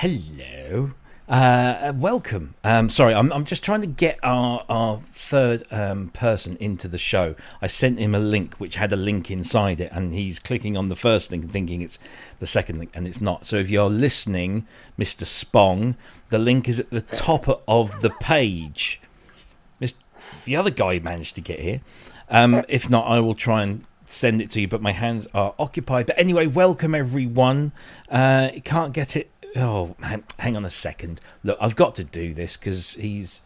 Hello. Welcome. Sorry, I'm just trying to get our third person into the show. I sent him a link which had a link inside it, and he's clicking on the first link and thinking it's the second link, and it's not. So if you're listening, Mr. Spong, the link is at the top of the page. The other guy managed to get here. If not, I will try and send it to you, but my hands are occupied. But anyway, welcome everyone. You can't get it. Oh, hang on a second. Look, I've got to do this because he's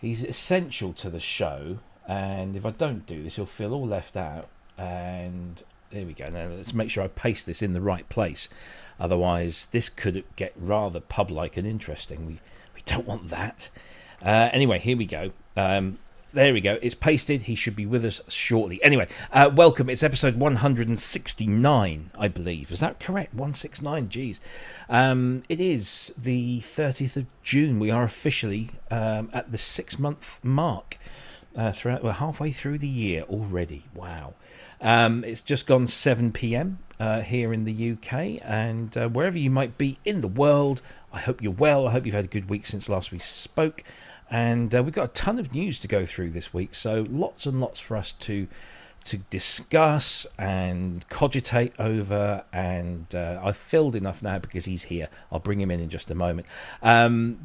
essential to the show, and if I don't do this, he'll feel all left out. And there we go. Now let's make sure I paste this in the right place. Otherwise, this could get rather pub-like and interesting. We don't want that. Anyway, here we go. There we go. It's pasted. He should be with us shortly. Anyway, welcome. It's episode 169, I believe. Is that correct? 169. Geez. It is the 30th of June. We are officially at the 6-month mark. We're halfway through the year already. Wow. It's just gone 7 p.m. Here in the UK, and wherever you might be in the world, I hope you're well. I hope you've had a good week since last we spoke. And we've got a ton of news to go through this week, so lots and lots for us to discuss and cogitate over. And I've filled enough now because he's here. I'll bring him in just a moment.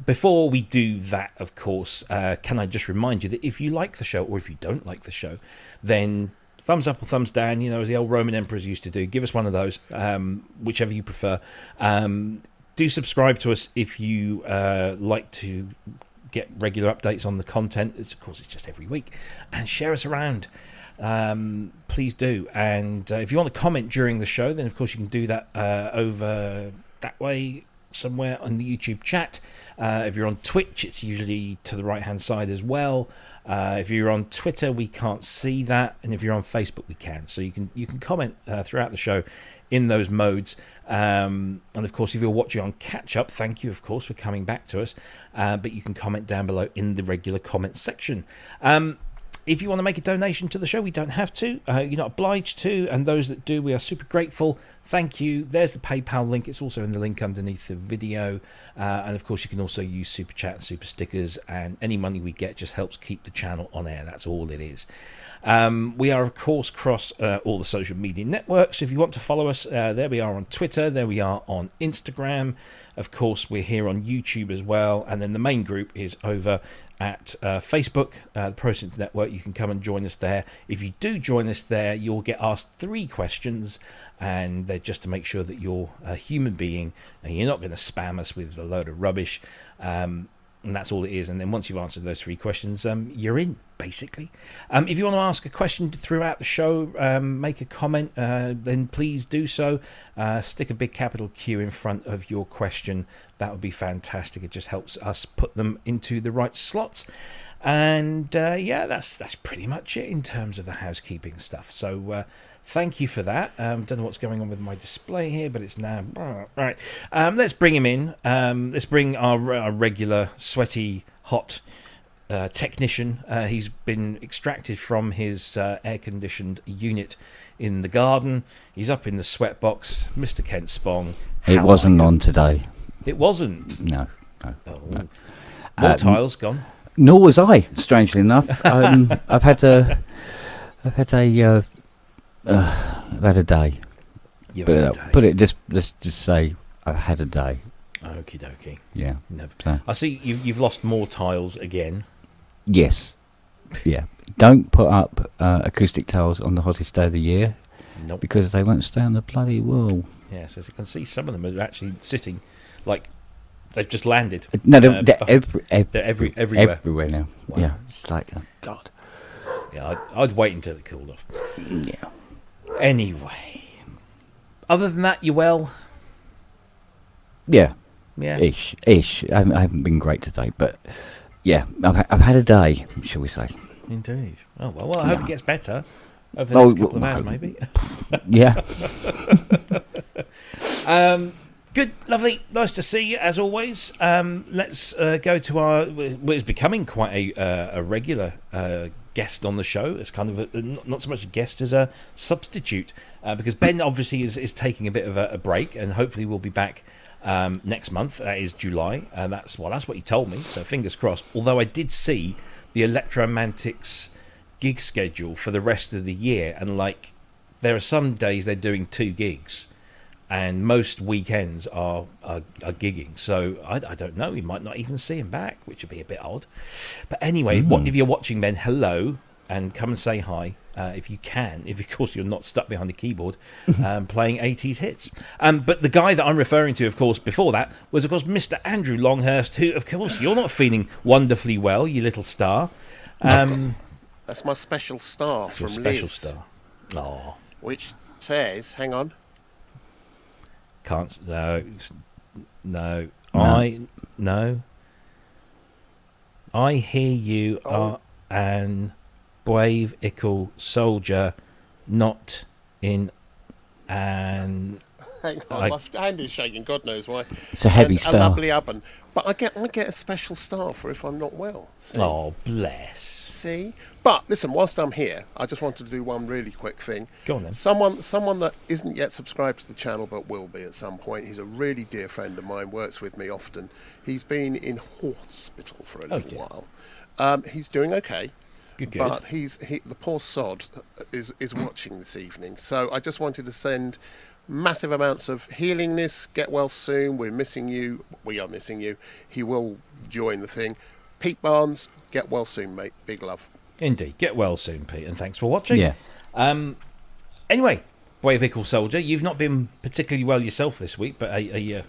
Before we do that, of course, can I just remind you that if you like the show, or if you don't like the show, then thumbs up or thumbs down, as the old Roman emperors used to do. Give us one of those, whichever you prefer. Do subscribe to us if you like to get regular updates on the content. Of course, it's just every week. And share us around. Please do. And if you want to comment during the show, then of course you can do that over that way somewhere on the YouTube chat. If you're on Twitch, it's usually to the right hand side as well. If you're on Twitter, we can't see that, and if you're on Facebook, we can. So you can comment throughout the show in those modes. And of course, if you're watching on catch up, thank you, of course, for coming back to us. But you can comment down below in the regular comment section. If you want to make a donation to the show, we don't have to. You're not obliged to. And those that do, we are super grateful. Thank you. There's the PayPal link. It's also in the link underneath the video. And of course, you can also use Super Chat and Super Stickers. And any money we get just helps keep the channel on air. That's all it is. We are, of course, across all the social media networks. If you want to follow us, there we are on Twitter. There we are on Instagram. Of course, we're here on YouTube as well. And then the main group is over at Facebook, the ProSynth Network. You can come and join us there. If you do join us there, you'll get asked 3 questions, and they're just to make sure that you're a human being and you're not going to spam us with a load of rubbish. And that's all it is. And then once you've answered those 3 questions, you're in, basically. If you want to ask a question throughout the show, make a comment, then please do so. Stick a big capital Q in front of your question. That would be fantastic. It just helps us put them into the right slots. And yeah, that's pretty much it in terms of the housekeeping stuff. So thank you for that. Don't know what's going on with my display here, but it's now right. Let's bring him in. Let's bring our regular sweaty hot technician. He's been extracted from his air-conditioned unit in the garden. He's up in the sweat box. Mr. Kent Spong. It wasn't on today. It wasn't. No. No. More tiles gone. Nor was I, strangely enough. I've had a day. You've had a day. Let's just say I've had a day. Okie dokie. Yeah. No. So. I see you've lost more tiles again. Yes. Yeah. Don't put up acoustic tiles on the hottest day of the year. Nope. Because they won't stay on the bloody wall. Yes, as you can see, some of them are actually sitting like they've just landed. No, they're everywhere. Everywhere now. Wow. Yeah. It's like, oh God. Yeah, I'd wait until it cooled off. Yeah. Anyway, other than that, you well? Yeah. Yeah. Ish. I haven't been great today, but yeah, I've had a day, shall we say? Indeed. Oh well, I hope it gets better over the next couple of hours, maybe. Yeah. Good, lovely, nice to see you as always. Let's go to our. Well, it's becoming quite a regular guest on the show. It's kind of not so much a guest as a substitute because Ben obviously is taking a bit of a break, and hopefully we'll be back next month. That is July. That's what he told me. So fingers crossed. Although I did see the Electromantics gig schedule for the rest of the year, and like there are some days they're doing 2 gigs, and most weekends are gigging. So I don't know. We might not even see him back, which would be a bit odd. But anyway, if you're watching, then hello, and come and say hi. If you can, if of course you're not stuck behind a keyboard playing 80s hits. But the guy that I'm referring to, of course, before that was, of course, Mr. Andrew Longhurst, who, of course, you're not feeling wonderfully well, you little star. That's my special star from special Liz. Star. Oh, Which says, hang on. can't. No. I hear you are an brave ickle soldier, not in an. Hang on, my hand is shaking. God knows why. It's a heavy A star. lovely oven. But I get a special star for if I'm not well. See? Oh, bless. See? But listen, whilst I'm here, I just wanted to do one really quick thing. Go on then. Someone that isn't yet subscribed to the channel but will be at some point. He's a really dear friend of mine, works with me often. He's been in hospital for a little while. He's doing okay. Good. But the poor sod is watching this evening. So I just wanted to send massive amounts of healingness. Get well soon. We're missing you. We are missing you. He will join the thing. Pete Barnes, get well soon, mate. Big love. Indeed. Get well soon, Pete, and thanks for watching. Yeah. Anyway, brave ickle soldier, you've not been particularly well yourself this week, but are you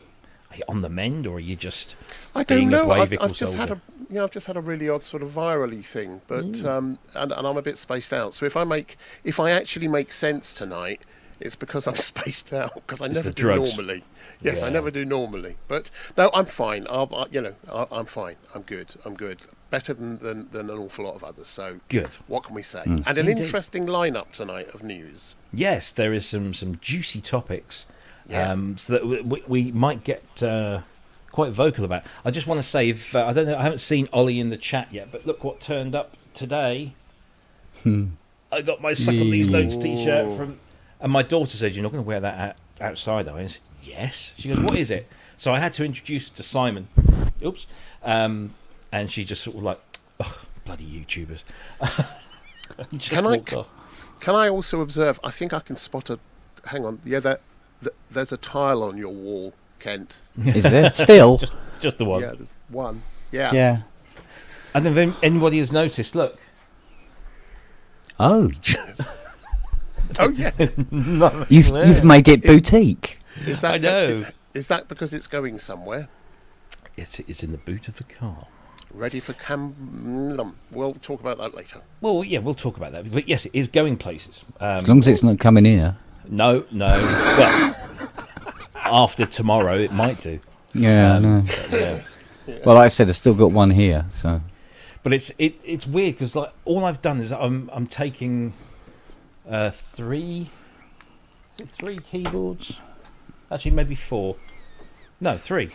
on the mend, or are you just I don't being know. a brave ickle I've just soldier? I've just had a really odd sort of virally thing, but and I'm a bit spaced out. So if I actually make sense tonight, it's because I'm spaced out, because I never the do drugs. normally. Yes, I Yeah. never do normally. But no, I'm fine. I'm fine. I'm good. Better than an awful lot of others. So Good. what can we say? And an Indeed. interesting lineup tonight of news. Yes, there is some juicy topics, Yeah. so that we might get quite vocal about. I just want to say, if I don't know, I haven't seen Ollie in the chat yet, but look what turned up today. I got my Suck on These Notes T-shirt from, and my daughter said, "You're not going to wear that outside, are you?" I said, "Yes." She goes, "What is it?" So I had to introduce it to Simon. Oops. And she just sort of like, "Oh, bloody YouTubers." Just walked off. Can I also observe? I think I can spot a. Hang on. Yeah, there's a tile on your wall, Kent. Is there still? Just the one. Yeah, there's one. Yeah. Yeah. And if anybody has noticed, look. Oh, Oh yeah. you've made it boutique. Is that I know. Is that because it's going somewhere? It's in the boot of the car. Ready for Cam? We'll talk about that later. Well, yeah, we'll talk about that. But yes, it is going places. As long as it's not coming here. No. Well, after tomorrow, it might do. Yeah, no. Yeah. Well, like I said, I've still got one here, so. But it's weird because like all I've done is I'm taking three keyboards, actually maybe 4, no 3,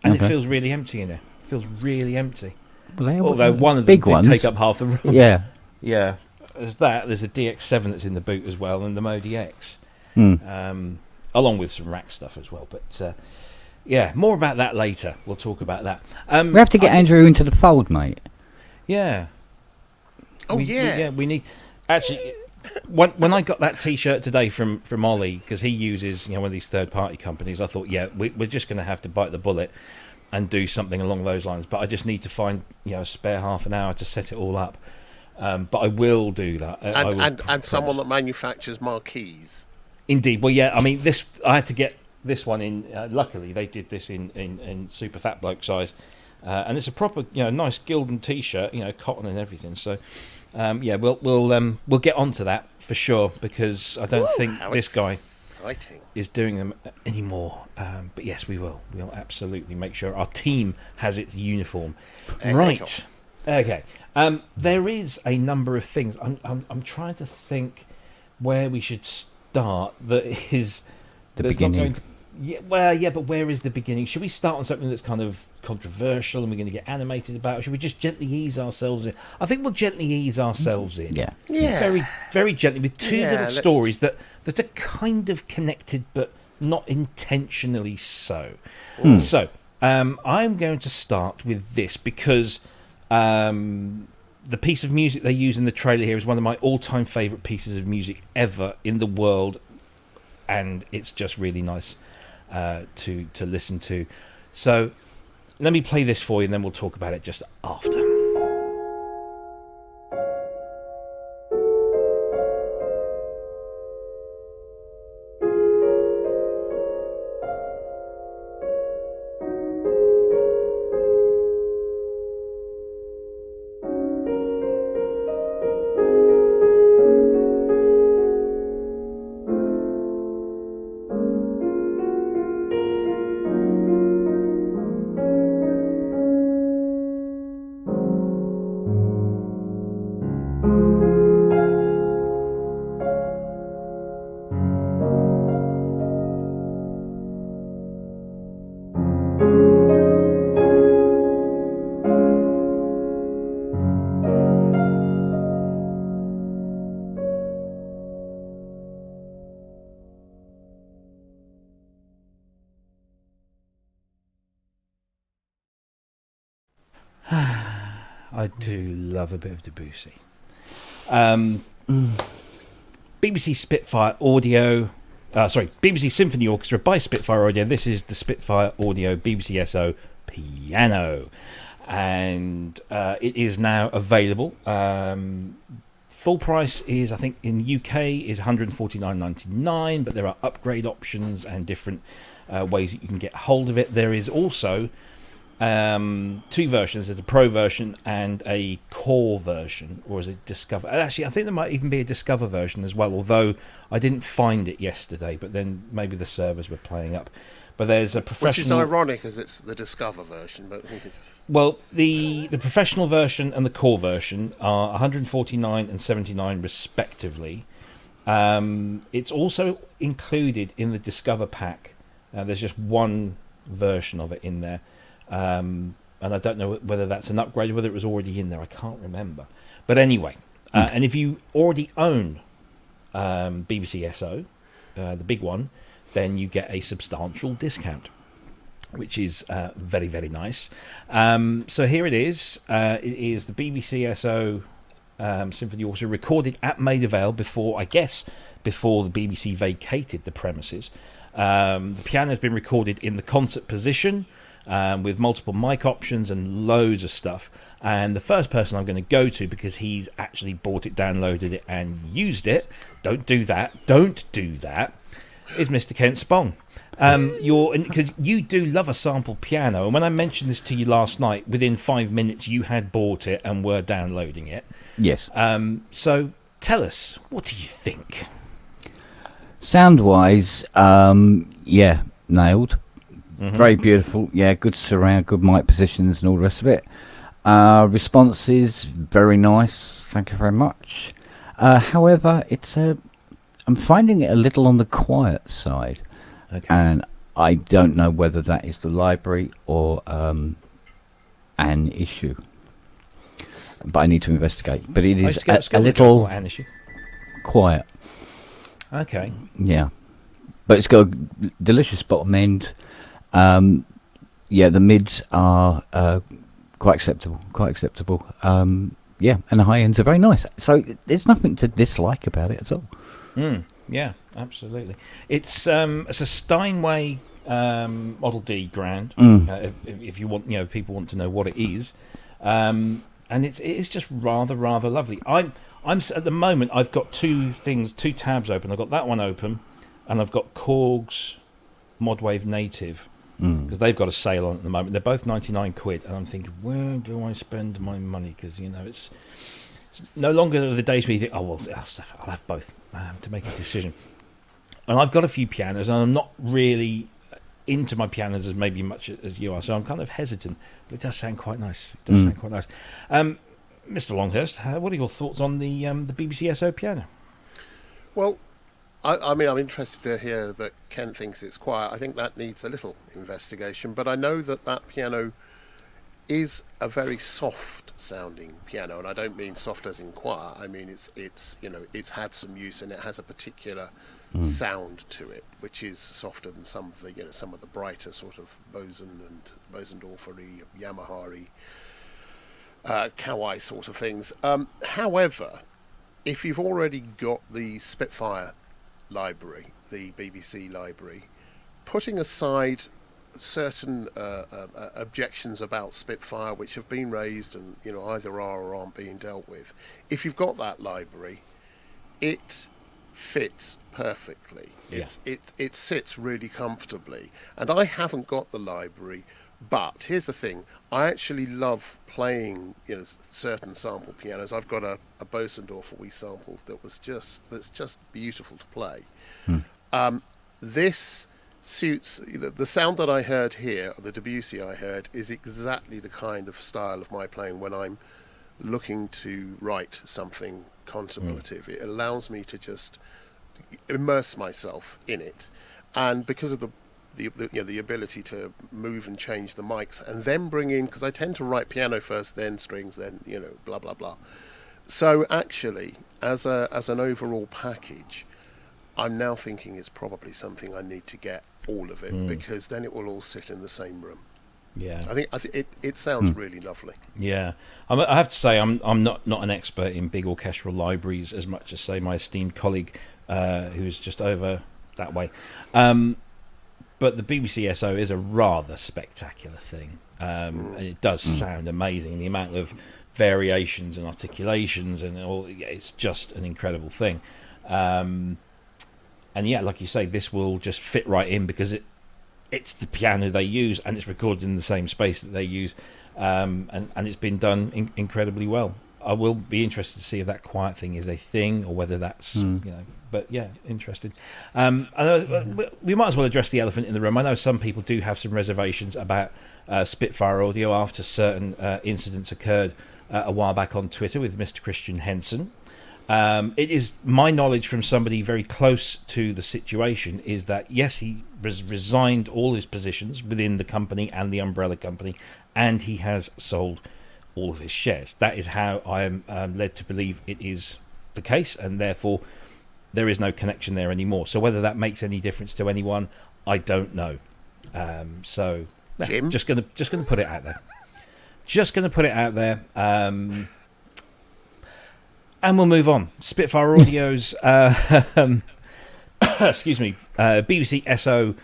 and Okay. it feels really empty in there. It feels really empty. Well, they are Although one of them big did ones. take up half the room. Yeah. Yeah, there's that. There's a DX7 that's in the boot as well, and the Modi X, along with some rack stuff as well. But yeah, more about that later. We'll talk about that. We have to get Andrew into the fold, mate. Yeah. Oh, yeah. We need. Actually, when I got that T-shirt today from Ollie, because he uses one of these third-party companies, I thought, yeah, we're just going to have to bite the bullet and do something along those lines. But I just need to find a spare half an hour to set it all up. But I will do that. And someone that manufactures marquees. Indeed. Well, yeah. I mean, I had to get this one in. Luckily, they did this in super fat bloke size, and it's a proper, nice Gildan T-shirt, cotton and everything. So, yeah, we'll get onto that for sure, because I don't think this guy is doing them anymore. But yes, we will. We'll absolutely make sure our team has its uniform. Right. Okay. There is a number of things. I'm trying to think where we should start. That is The that's beginning. Not going to, yeah, but where is the beginning? Should we start on something that's kind of controversial and we're going to get animated about? Or should we just gently ease ourselves in? I think we'll gently ease ourselves in. Yeah. Very, very gently, with two Yeah, little let's stories that are kind of connected but not intentionally so. So I'm going to start with this because the piece of music they use in the trailer here is one of my all-time favourite pieces of music ever in the world, and it's just really nice to listen to. So let me play this for you, and then we'll talk about it just after. I do love a bit of Debussy. BBC Spitfire Audio, BBC Symphony Orchestra by Spitfire Audio. This is the Spitfire Audio BBC SO piano, and it is now available. Full price is, I think, in the UK is £149.99, but there are upgrade options and different ways that you can get hold of it. There is also two versions. There's a Pro version and a Core version, or is it Discover? Actually, I think there might even be a Discover version as well, although I didn't find it yesterday, but then maybe the servers were playing up. But there's a professional... Which is ironic, as it's the Discover version. But well, the professional version and the Core version are $149 and $79 respectively. It's also included in the Discover pack. There's just one version of it in there. And I don't know whether that's an upgrade or whether it was already in there. I can't remember. But anyway, and if you already own BBC SO, the big one, then you get a substantial discount, which is very, very nice. So here it is. It is the BBC SO Symphony Orchestra, recorded at Maida Vale before the BBC vacated the premises. The piano has been recorded in the concert position, with multiple mic options and loads of stuff. And the first person I'm going to go to, because he's actually bought it, downloaded it, and used it, don't do that, is Mr. Kent Spong. Because you do love a sample piano, and when I mentioned this to you last night, within 5 minutes you had bought it and were downloading it. Yes. So tell us, what do you think? Sound-wise, yeah, nailed. Mm-hmm. Very beautiful. Yeah, good surround, good mic positions and all the rest of it. Responses, very nice. Thank you very much. However, I'm finding it a little on the quiet side. Okay. And I don't know whether that is the library or an issue. But I need to investigate. But it is a little an issue. Quiet. Okay. Yeah. But it's got a delicious bottom end. Yeah, the mids are quite acceptable. Yeah, and the high ends are very nice. So there's nothing to dislike about it at all. Yeah, absolutely. It's a Steinway Model D Grand. If you want, if people want to know what it is, and it is just rather lovely. I'm at the moment, I've got two tabs open. I've got that one open, and I've got Korg's Modwave Native, because they've got a sale on at the moment. They're both 99 quid, and I'm thinking, where do I spend my money? Because it's no longer the days where you think, oh well, I'll have both to make a decision. And I've got a few pianos, and I'm not really into my pianos as maybe much as you are, so I'm kind of hesitant. But it does sound quite nice. Mr. Longhurst, what are your thoughts on the BBC SO piano? Well, I mean, I'm interested to hear that Ken thinks it's quiet. I think that needs a little investigation, but I know that piano is a very soft-sounding piano, and I don't mean soft as in quiet. I mean it's had some use, and it has a particular sound to it, which is softer than some of the brighter sort of Boson and Bosendorfer-y, Yamaha-y, Kawai sort of things. However, if you've already got the Spitfire library, the BBC library, putting aside certain objections about Spitfire which have been raised and either are or aren't being dealt with, if you've got that library, it fits perfectly. Yes. It sits really comfortably. And I haven't got the library, but here's the thing: I actually love playing certain sample pianos. I've got a Bosendorfer we sampled that's just beautiful to play. This suits the sound that I heard here, the Debussy I heard, is exactly the kind of style of my playing when I'm looking to write something contemplative. It allows me to just immerse myself in it, and because of the ability to move and change the mics and then bring in, because I tend to write piano first, then strings, then blah blah blah. So actually, as an overall package, I'm now thinking it's probably something I need to get all of it, because then it will all sit in the same room. Yeah, I think it sounds really lovely. Yeah, I have to say I'm not an expert in big orchestral libraries as much as, say, my esteemed colleague who's just over that way. But the BBC SO is a rather spectacular thing, and it does sound amazing. The amount of variations and articulations and all, it's just an incredible thing. And yeah, like you say, this will just fit right in because it's the piano they use, and it's recorded in the same space that they use, and it's been done incredibly well. I will be interested to see if that quiet thing is a thing or whether that's but yeah, interested. We might as well address the elephant in the room. I know some people do have some reservations about Spitfire audio after certain incidents occurred a while back on Twitter with Mr. Christian Henson. It is my knowledge from somebody very close to the situation is that yes, he resigned all his positions within the company and the umbrella company, and he has sold all of his shares. That is how I am led to believe it is the case, and therefore there is no connection there anymore. So whether that makes any difference to anyone, I don't know. So Jim? just gonna put it out there. Just gonna put it out there. And we'll move on. Spitfire Audio's excuse me, BBC SO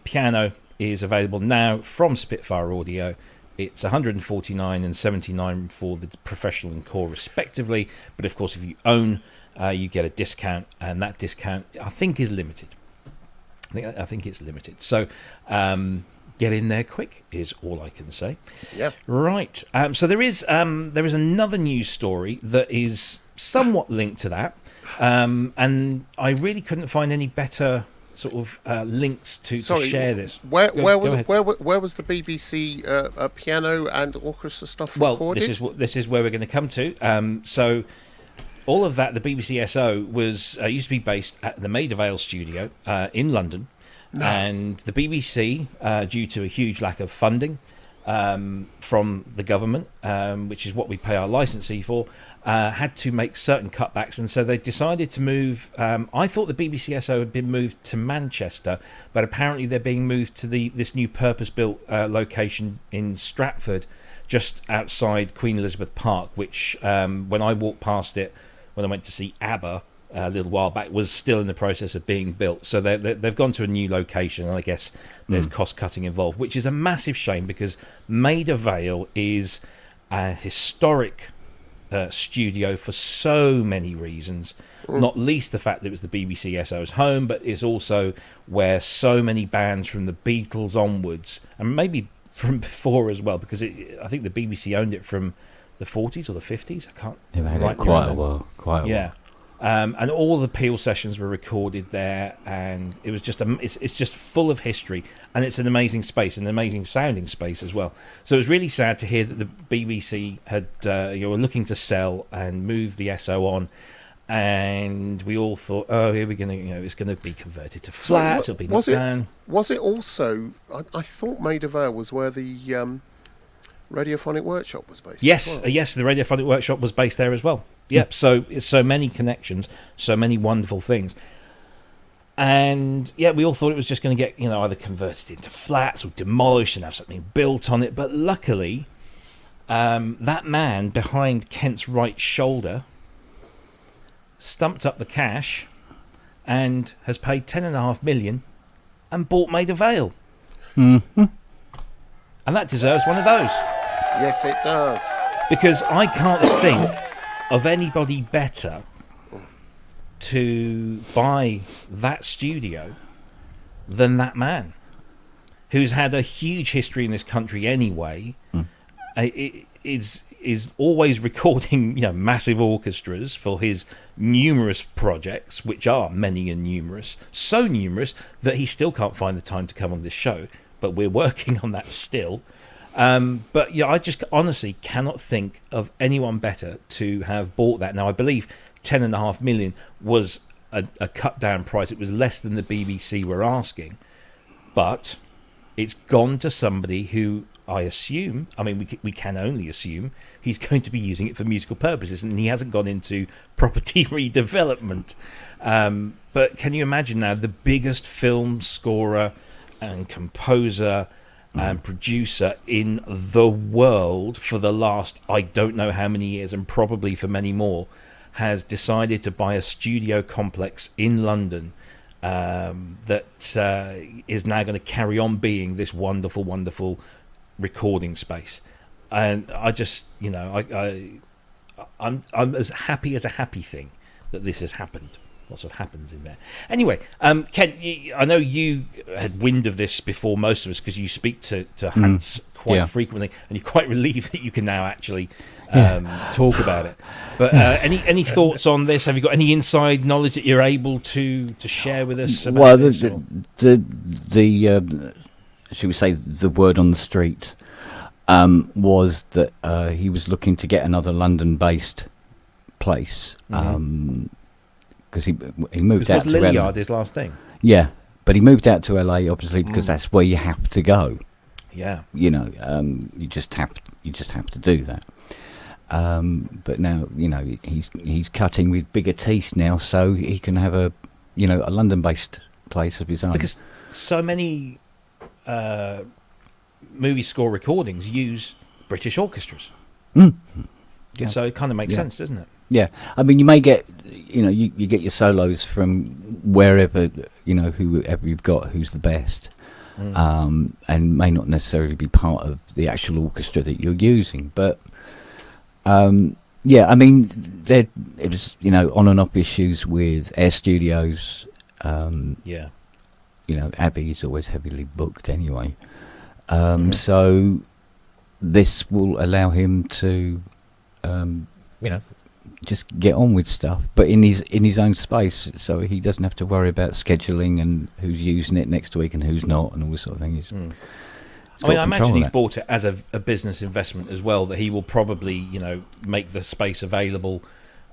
piano is available now from Spitfire Audio. It's 149 and 79 for the professional and core respectively, but of course if you own, you get a discount, and that discount I think is limited. I think it's limited. So get in there quick is all I can say. Yeah. Right. So there is another news story that is somewhat linked to that, and I really couldn't find any better sort of links to share this. Where was the BBC piano and orchestra stuff recorded? Well, this is where we're going to come to. So all of that, the BBC SO was used to be based at the Maida Vale studio in London. No. And the BBC, due to a huge lack of funding from the government, which is what we pay our licensee for, had to make certain cutbacks, and so they decided to move. I thought the BBC SO had been moved to Manchester, but apparently they're being moved to this new purpose-built location in Stratford, just outside Queen Elizabeth Park, which when I walked past it when I went to see ABBA a little while back, was still in the process of being built. So they've gone to a new location, and I guess there's cost cutting involved, which is a massive shame because Maida Vale is a historic studio for so many reasons, not least the fact that it was the BBC SO's home, but it's also where so many bands from the Beatles onwards, and maybe from before as well, because I think the BBC owned it from the 40s or the 50s. I can't. They've had it quite a while. Yeah. And all the Peel sessions were recorded there, and it was just it's just full of history, and it's an amazing space, an amazing sounding space as well. So it was really sad to hear that the BBC had were looking to sell and move the SO on, and we all thought, oh, here we're going to, it's going to be converted to flats. It'll be knocked down. Was it also? I thought Maida Vale was where the Radiophonic Workshop was based. Yes, well. Yes, the Radiophonic Workshop was based there as well. Yep, so it's so many connections, so many wonderful things. And yeah, we all thought it was just going to get, either converted into flats or demolished and have something built on it. But luckily, that man behind Kent's right shoulder stumped up the cash and has paid 10.5 million and bought Maida Vale. Mm-hmm. And that deserves one of those. Yes, it does. Because I can't think of anybody better to buy that studio than that man, who's had a huge history in this country anyway. Is always recording massive orchestras for his numerous projects, which are many and numerous, so numerous that he still can't find the time to come on this show, but we're working on that still. But yeah, I just honestly cannot think of anyone better to have bought that. Now I believe 10.5 million was a cut down price. It was less than the BBC were asking, but it's gone to somebody who I assume, we can only assume, he's going to be using it for musical purposes, and he hasn't gone into property redevelopment. But can you imagine now, the biggest film scorer and composer and producer in the world for the last I don't know how many years, and probably for many more, has decided to buy a studio complex in London that is now going to carry on being this wonderful, wonderful recording space. And I just, I'm as happy as a happy thing that this has happened. Lots of happens in there. Anyway, Ken, I know you had wind of this before most of us because you speak to Hans quite frequently, and you're quite relieved that you can now actually talk about it. But any thoughts on this? Have you got any inside knowledge that you're able to share with us about this? The should we say the word on the street was that he was looking to get another London-based place. Because he moved out to LA. Lilliard his last thing. Yeah, but he moved out to LA obviously because that's where you have to go. Yeah, you just have to do that. But now he's cutting with bigger teeth now, so he can have a London-based place of his own. Because so many movie score recordings use British orchestras. Yeah. So it kind of makes sense, doesn't it? Yeah, you may get, you get your solos from wherever, whoever you've got, who's the best, and may not necessarily be part of the actual orchestra that you're using. But it was on and off issues with Air Studios. Abbey is always heavily booked anyway. So this will allow him to, just get on with stuff, but in his own space, so he doesn't have to worry about scheduling and who's using it next week and who's not, and all this sort of thing. I imagine he's bought it as a business investment as well, that he will probably, make the space available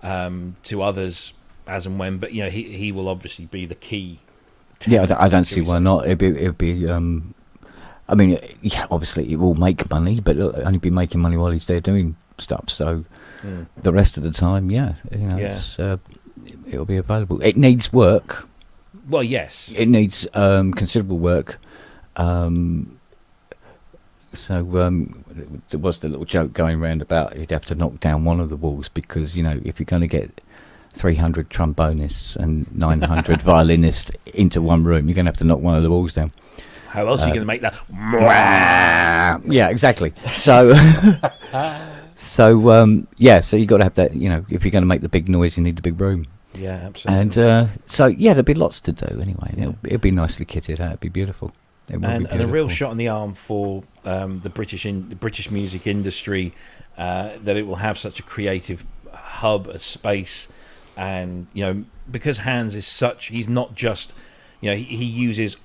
to others as and when. But he will obviously be the key. I don't see why not. It'd be. Obviously it will make money, but it'll only be making money while he's there doing stuff. So the rest of the time, it'll be available. It needs work. Well, yes, it needs considerable work. So there was the little joke going around about he'd have to knock down one of the walls because if you're going to get 300 trombonists and 900 violinists into one room, you're going to have to knock one of the walls down. How else are you going to make that? Yeah, exactly. So, so you got to have that. If you're going to make the big noise, you need the big room. Yeah, absolutely. And there'll be lots to do anyway. And it'll be nicely kitted out. It'll be beautiful. And a real shot in the arm for the British music industry, that it will have such a creative hub, a space, and because Hans is he's not just he uses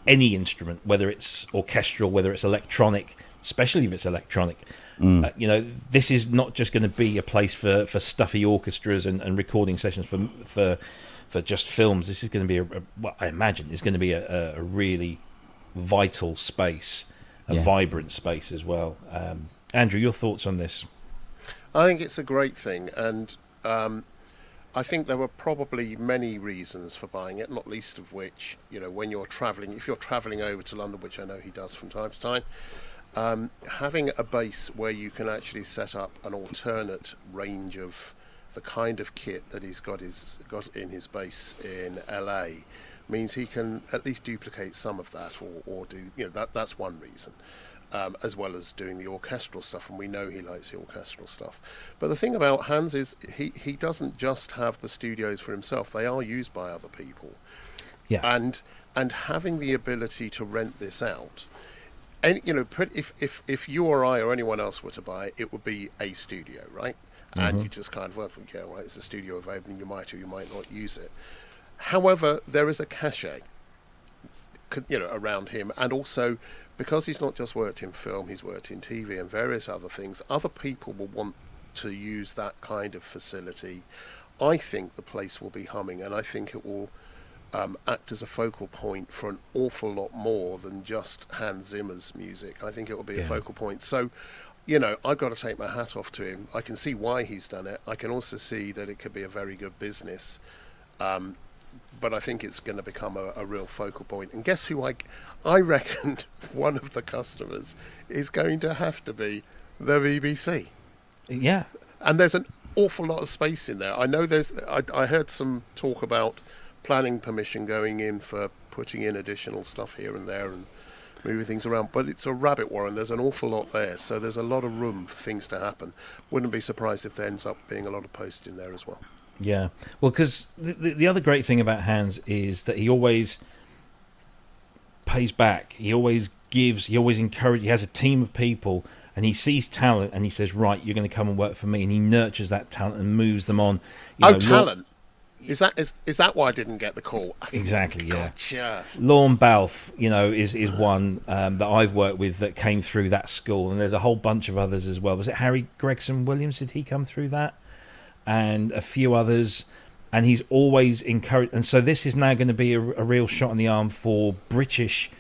any instrument, whether it's orchestral, whether it's electronic, especially if it's electronic. This is not just going to be a place for stuffy orchestras and recording sessions for just films. This is going to be I imagine is going to be a really vital space, a vibrant space as well. Andrew, your thoughts on this? I think it's a great thing, and I think there were probably many reasons for buying it, not least of which, when you're travelling, if you're travelling over to London, which I know he does from time to time, having a base where you can actually set up an alternate range of the kind of kit that he's got in his base in LA means he can at least duplicate some of that, or do that's one reason. As well as doing the orchestral stuff, and we know he likes the orchestral stuff. But the thing about Hans is he doesn't just have the studios for himself; they are used by other people. Yeah. And having the ability to rent this out, and if you or I or anyone else were to buy it, it would be a studio, right? And you just kind of work, right, it's a studio available, and you might or you might not use it. However, there is a cachet, around him, and also, because he's not just worked in film, he's worked in TV and various other things, other people will want to use that kind of facility. I think the place will be humming, and I think it will act as a focal point for an awful lot more than just Hans Zimmer's music. I think it will be a focal point. So, I've got to take my hat off to him. I can see why he's done it. I can also see that it could be a very good business. But I think it's going to become a real focal point. And guess who I reckon one of the customers is going to have to be the BBC. Yeah. And there's an awful lot of space in there. I know I heard some talk about planning permission going in for putting in additional stuff here and there and moving things around. But it's a rabbit warren. There's an awful lot there. So there's a lot of room for things to happen. Wouldn't be surprised if there ends up being a lot of post in there as well. Yeah, well, because the other great thing about Hans is that he always pays back. He always gives. He always encourages. He has a team of people, and he sees talent, and he says, "Right, you're going to come and work for me." And he nurtures that talent and moves them on. Talent. Is that why I didn't get the call? Exactly. Yeah. Gotcha. Lorne Balfe, is one that I've worked with that came through that school, and there's a whole bunch of others as well. Was it Harry Gregson Williams? Did he come through that? And a few others, and he's always encouraged. And so this is now going to be a real shot in the arm for British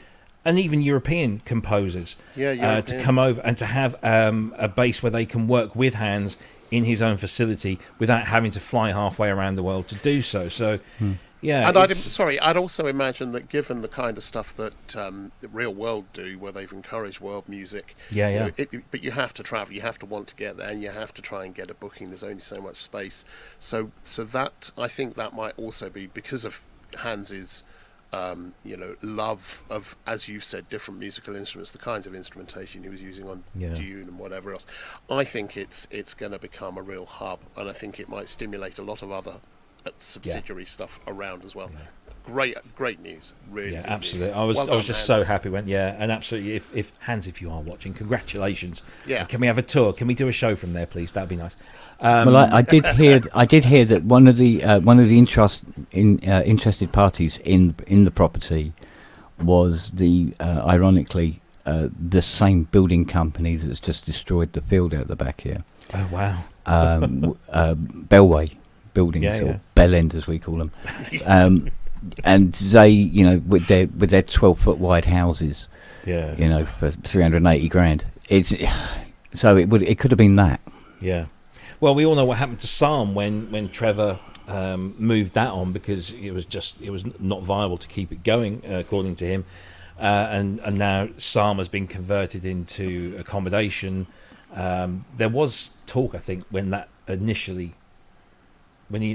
and even European composers to come over and to have a base where they can work with Hans in his own facility without having to fly halfway around the world to do so. So, yeah. And I'd also imagine that given the kind of stuff that the Real World do, where they've encouraged world music, but you have to travel, you have to want to get there, and you have to try and get a booking. There's only so much space. So that, I think that might also be because of Hans's love of, as you've said, different musical instruments, the kinds of instrumentation he was using on Dune and whatever else. I think it's going to become a real hub, and I think it might stimulate a lot of other subsidiary stuff around as well. Great news, really. Yeah, absolutely. News. I was just so happy when and absolutely. If Hans, if you are watching, congratulations. Yeah. Can we have a tour? Can we do a show from there, please? That'd be nice. Well, I did hear that one of the interested parties in the property was ironically the same building company that's just destroyed the field out the back here. Oh wow. Bellway buildings, or Bell End as we call them. And they, with their 12-foot wide houses, for 380 grand. It could have been that. Yeah. Well, we all know what happened to Psalm when Trevor moved that on, because it was not viable to keep it going, according to him. And now Psalm has been converted into accommodation. There was talk, I think, I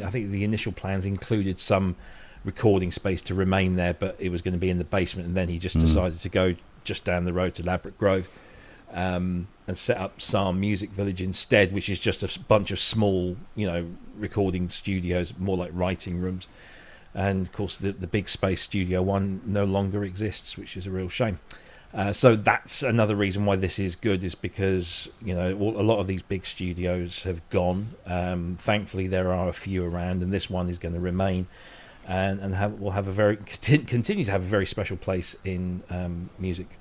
think the initial plans included some recording space to remain there, but it was going to be in the basement, and then he just decided to go just down the road to Ladbroke Grove and set up Psalm Music Village instead, which is just a bunch of small, recording studios, more like writing rooms. And of course the big space Studio One no longer exists, which is a real shame. So that's another reason why this is good, is because a lot of these big studios have gone. Thankfully there are a few around, and this one is going to remain and will have continue to have a very special place in music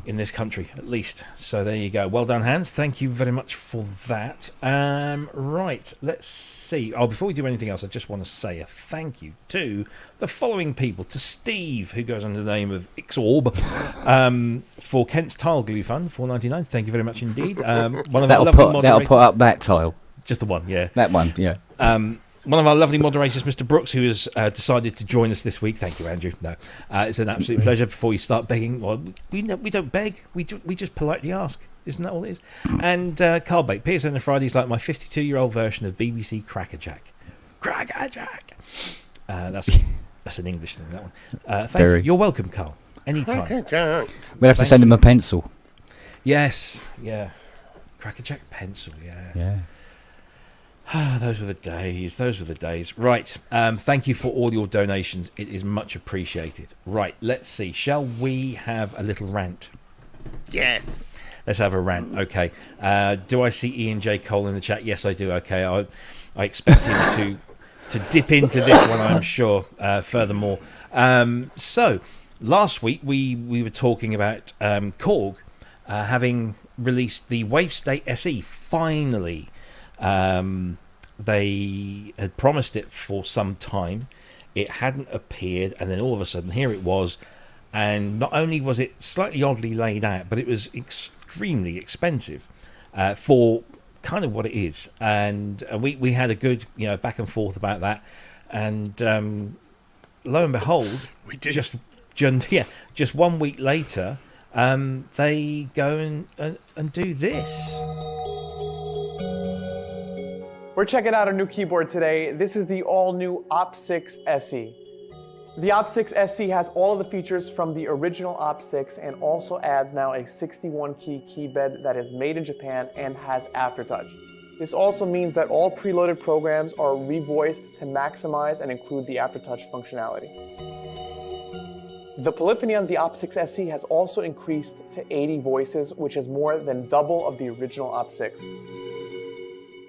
in this country, at least. So there you go. Well done, Hans. Thank you very much for that. Right, let's see. Before we do anything else, I just want to say a thank you to the following people. To Steve, who goes under the name of Ixorb, for Kent's Tile Glue Fund, $4.99. Thank you very much indeed. One of that'll put up that tile. Just the one, yeah. That one, yeah. one of our lovely moderators, Mr. Brooks, who has decided to join us this week. Thank you, Andrew. No, it's an absolute pleasure. Before you start begging, well, we don't beg. We just politely ask. Isn't that all it is? And Carl Bate, PSN on Fridays, like my 52-year-old version of BBC Crackerjack. Crackerjack. That's an English thing, that one. Thank you. You're welcome, Carl. Anytime. We'll have to send him a pencil. Yes, yeah. Crackerjack pencil, yeah. Those were the days. Right. Thank you for all your donations. It is much appreciated. Right, let's see. Shall we have a little rant? Yes. Let's have a rant. Okay. Do I see Ian J. Cole in the chat? Yes, I do. Okay. I expect him to dip into this one, I'm sure, furthermore. So, last week we were talking about Korg having released the WaveState SE. Finally, they had promised it for some time. It hadn't appeared, and then all of a sudden, here it was. And not only was it slightly oddly laid out, but it was extremely expensive for kind of what it is. And we had a good back and forth about that. And lo and behold, we did. Just 1 week later, they go and do this. We're checking out our new keyboard today. This is the all-new Op6 SE. The Op6 SE has all of the features from the original Op6 and also adds now a 61-key keybed that is made in Japan and has aftertouch. This also means that all preloaded programs are revoiced to maximize and include the aftertouch functionality. The polyphony on the Op6 SE has also increased to 80 voices, which is more than double of the original Op6.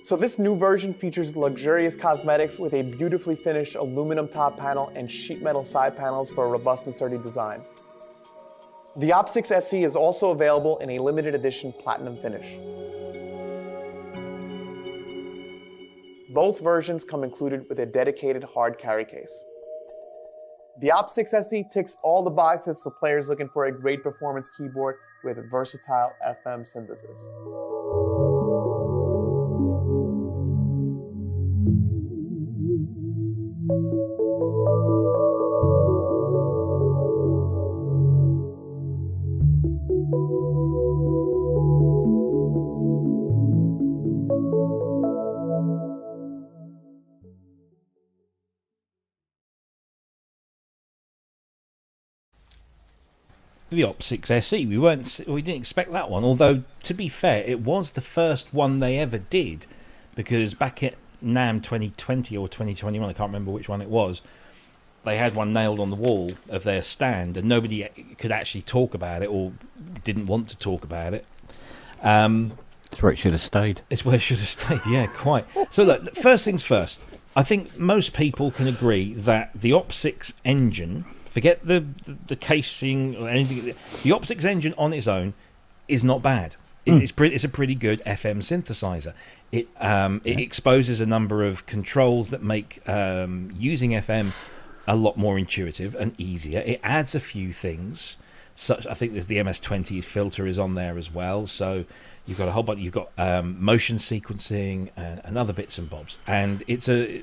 So this new version features luxurious cosmetics with a beautifully finished aluminum top panel and sheet metal side panels for a robust and sturdy design. The Op6 SE is also available in a limited edition platinum finish. Both versions come included with a dedicated hard carry case. The Op6 SE ticks all the boxes for players looking for a great performance keyboard with versatile FM synthesis. The Op6 SE. We didn't expect that one. Although, to be fair, it was the first one they ever did, because back at NAMM 2020 or 2021, I can't remember which one it was, they had one nailed on the wall of their stand, and nobody could actually talk about it or didn't want to talk about it. It's where it should have stayed. It's where it should have stayed. Yeah, quite. So look, first things first. I think most people can agree that the Op6 engine. Forget the casing or anything. The Op6 engine on its own is not bad. It's a pretty good FM synthesizer. It exposes a number of controls that make using FM a lot more intuitive and easier. It adds a few things. Such I think there's the MS-20 filter is on there as well. So you've got a whole bunch. You've got motion sequencing and other bits and bobs. And it's a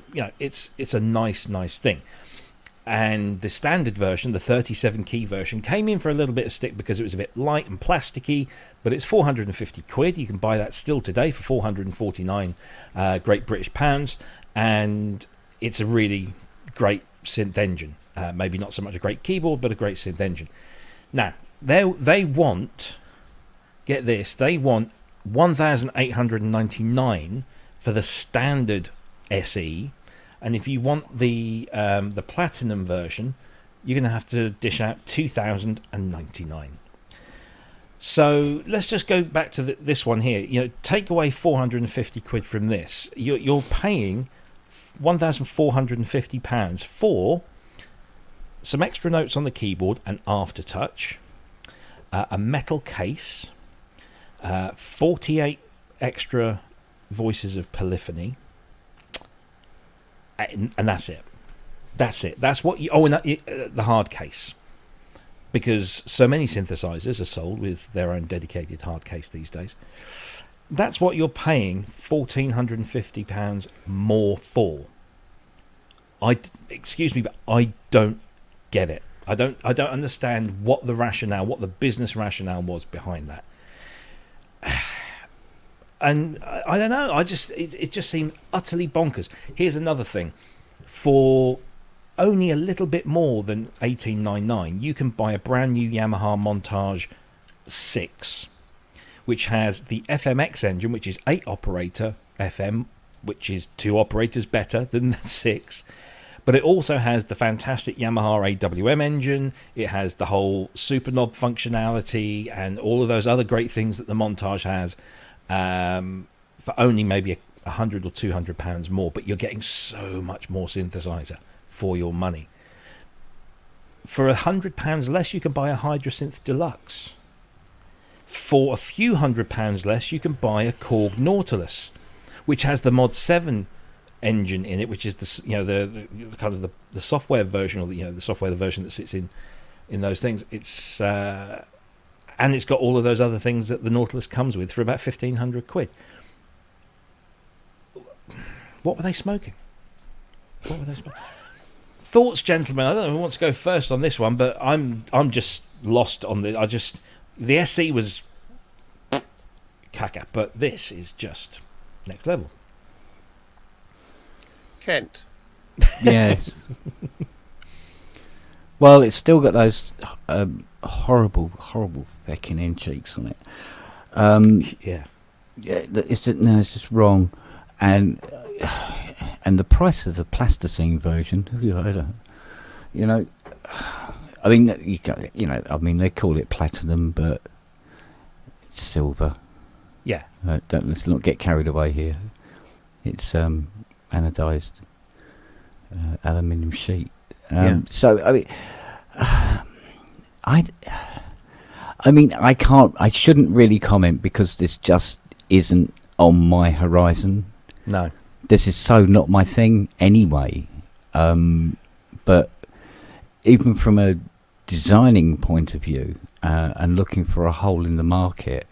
nice thing. And the standard version, the 37-key version, came in for a little bit of stick because it was a bit light and plasticky, but it's 450 quid. You can buy that still today for 449 Great British pounds, and it's a really great synth engine. Maybe not so much a great keyboard, but a great synth engine. Now, they want, get this, they want 1,899 for the standard SE. And if you want the platinum version, you're going to have to dish out 2,099. So let's just go back to this one here. Take away 450 quid from this. You're paying £1,450 for some extra notes on the keyboard, an aftertouch, a metal case, 48 extra voices of polyphony. And that's it. That's what you. Oh, and the hard case, because so many synthesizers are sold with their own dedicated hard case these days. That's what you're paying £1,450 more for. Excuse me, but I don't get it. I don't understand what the rationale, what the business rationale was behind that. And I don't know. It just seemed utterly bonkers. Here's another thing: for only a little bit more than $18.99, you can buy a brand new Yamaha Montage 6, which has the FMX engine, which is 8 operator FM, which is 2 operators better than the 6. But it also has the fantastic Yamaha AWM engine. It has the whole super knob functionality and all of those other great things that the Montage has, for only maybe £100 or £200 more. But you're getting so much more synthesizer for your money. For £100 less, you can buy a Hydrasynth Deluxe. For a few £100 less, you can buy a Korg Nautilus, which has the Mod 7 engine in it, which is the kind of the software version, or the software version that sits in those things. It's and it's got all of those other things that the Nautilus comes with for about £1,500. What were they smoking? Thoughts, gentlemen? I don't know who wants to go first on this one, but I'm just lost on the. The SE was caca, but this is just next level. Kent. Yes. Well, it's still got those horrible fecking end cheeks on it. Yeah. Yeah, it's just wrong, and the price of the plasticine version. Have you heard of? I mean, I mean, they call it platinum, but it's silver. Yeah. Let's not get carried away here. It's anodized aluminium sheet. So I mean, I shouldn't really comment because this just isn't on my horizon. No. This is so not my thing anyway. But even from a designing point of view, and looking for a hole in the market,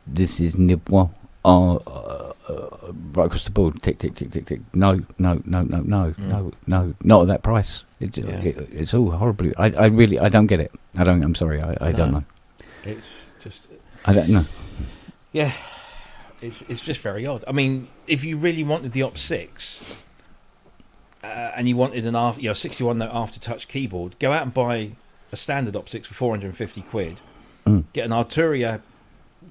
this is nibwa. Right across the board, tick, tick, tick, tick, tick. No, not at that price. It's all horribly. I really don't get it. I'm sorry. I don't know. It's just. I don't know. Yeah, it's just very odd. I mean, if you really wanted the Op 6, and you wanted an 61 note after-touch keyboard, go out and buy a standard Op 6 for £450. Get an Arturia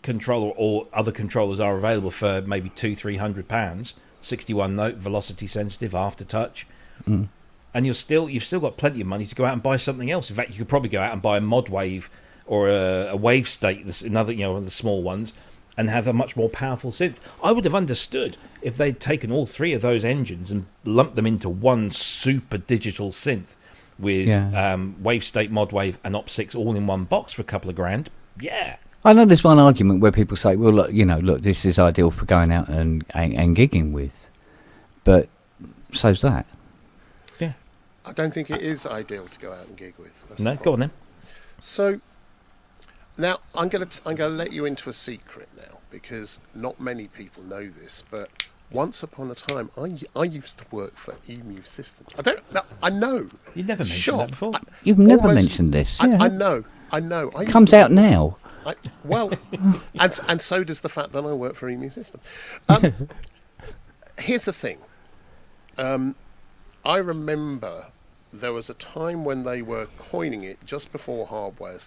controller, or other controllers are available for maybe £200-300. 61 note, velocity sensitive, after-touch, and you've still got plenty of money to go out and buy something else. In fact, you could probably go out and buy a Mod Wave or a Wave State, another one of the small ones, and have a much more powerful synth. I would have understood if they'd taken all three of those engines and lumped them into one super digital synth with Wave State, Mod Wave, and Op 6 all in one box for a couple of grand. Yeah. I know there's one argument where people say, well, look, this is ideal for going out and gigging with, but so's that. Yeah. I don't think it is ideal to go out and gig with. That's No, go on then. So now I'm going to let you into a secret now, because not many people know this, but once upon a time I used to work for Emu Systems. I know. You never mentioned that before. You've never mentioned this. Yeah. I know. It comes out now. And so does the fact that I work for Emu Systems. Here's the thing. I remember there was a time when they were coining it just before hardware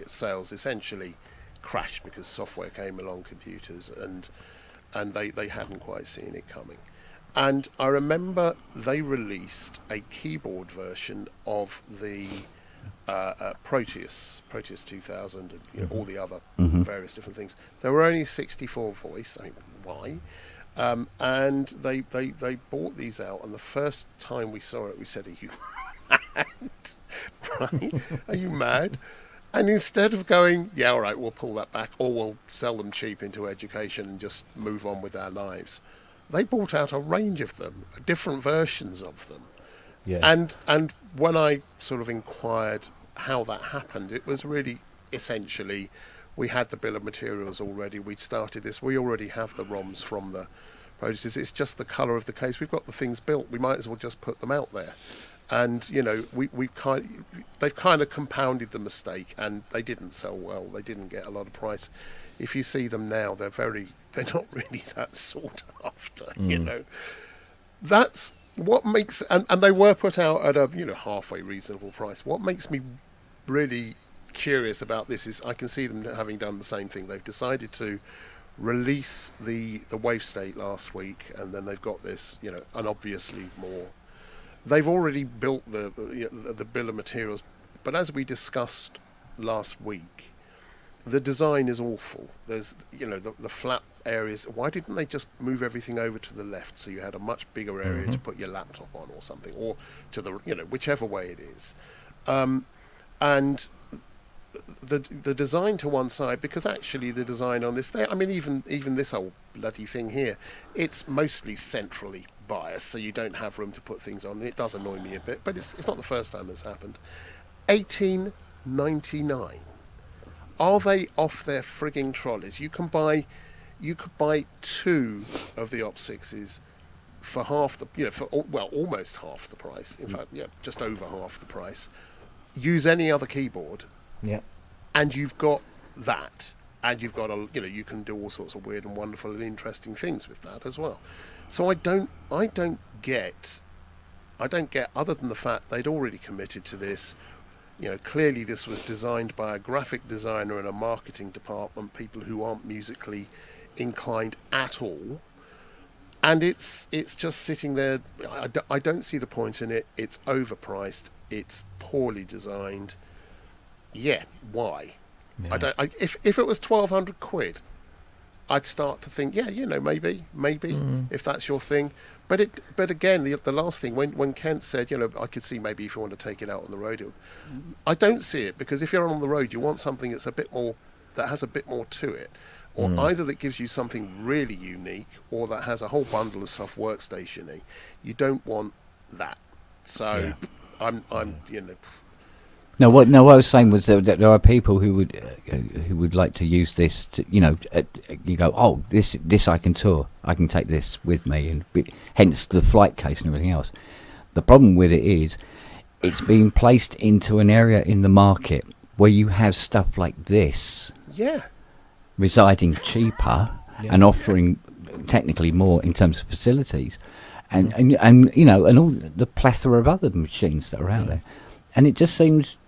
sales essentially crashed because software came along, computers, and they hadn't quite seen it coming. And I remember they released a keyboard version of the Proteus 2000, and all the other various different things. There were only 64 voice. I mean, why? And they bought these out, and the first time we saw it, we said, "Are you mad? Right? Are you mad?" And instead of going, "Yeah, all right, we'll pull that back, or we'll sell them cheap into education and just move on with our lives," they bought out a range of them, different versions of them. Yeah. And when I sort of inquired how that happened, it was really essentially we had the bill of materials already. We'd started this. We already have the ROMs from producers. It's just the colour of the case. We've got the things built. We might as well just put them out there. And you know, they've kind of compounded the mistake, and they didn't sell well. They didn't get a lot of price. If you see them now, they're not really that sought after. You know, that's what makes, and they were put out at a halfway reasonable price. What makes me really curious about this is I can see them having done the same thing. They've decided to release the wave state last week, and then they've got this, and obviously more. They've already built the bill of materials, but as we discussed last week, the design is awful. There's the flat areas. Why didn't they just move everything over to the left so you had a much bigger area to put your laptop on or something, or to the whichever way it is, and the design to one side, because actually the design on this thing, I mean, even this old bloody thing here, it's mostly centrally biased, so you don't have room to put things on. It does annoy me a bit, but it's not the first time that's happened. $18.99. Are they off their frigging trolleys? You could buy 2 of the Op6s for half the, almost half the price. In fact, just over half the price. Use any other keyboard. Yeah. And you've got that, and you've got you can do all sorts of weird and wonderful and interesting things with that as well. So I don't get, other than the fact they'd already committed to this. Clearly this was designed by a graphic designer and a marketing department, people who aren't musically inclined at all, and it's just sitting there. I don't see the point in it. It's overpriced. It's poorly designed. Yeah, why? Yeah. If it was £1,200, I'd start to think, maybe if that's your thing. But again, the last thing, when Kent said, I could see maybe if you want to take it out on the road, I don't see it, because if you're on the road, you want something that's that has a bit more to it, or either that gives you something really unique, or that has a whole bundle of stuff workstation-y. You don't want that. So I'm No, what I was saying was that there are people who would like to use this to, you go, oh, this I can tour, I can take this with me, and hence the flight case and everything else. The problem with it is, it's being placed into an area in the market where you have stuff like this, residing cheaper and offering technically more in terms of facilities, and all the plethora of other machines that are out there, and it just seems.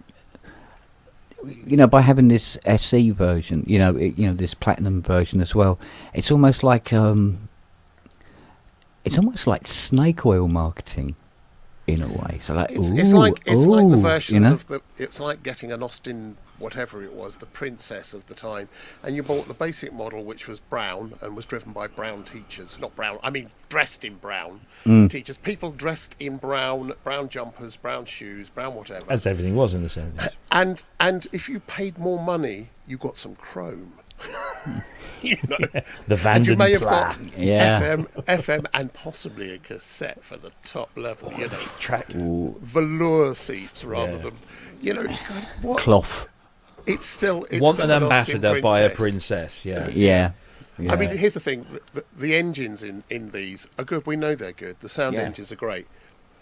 By having this SE version, this platinum version as well, it's almost like snake oil marketing in a way. So it's like the versions of it's like getting an Austin whatever it was, the princess of the time, and you bought the basic model, which was brown and was driven by brown teachers. Not brown, I mean dressed in brown teachers. People dressed in brown jumpers, brown shoes, brown whatever. As everything was in the 70s. And if you paid more money, you got some chrome. The Vanden and you may have got Pla. FM, and possibly a cassette for the top level. Track. Velour seats rather than, it's kind of what Cloth. It's still Want an ambassador by a princess. Yeah. I mean, here's the thing: the engines in these are good. We know they're good. The sound engines are great.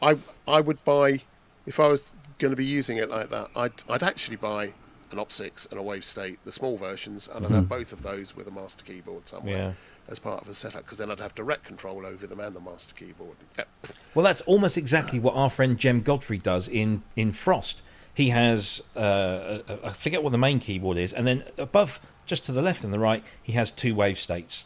I would buy, if I was going to be using it like that, I'd actually buy an Op6 and a Wave State, the small versions, and I'd have both of those with a master keyboard somewhere as part of a setup, because then I'd have direct control over them and the master keyboard. Well, that's almost exactly what our friend Jem Godfrey does in Frost. He has, I forget what the main keyboard is, and then above, just to the left and the right, he has 2 Wave States.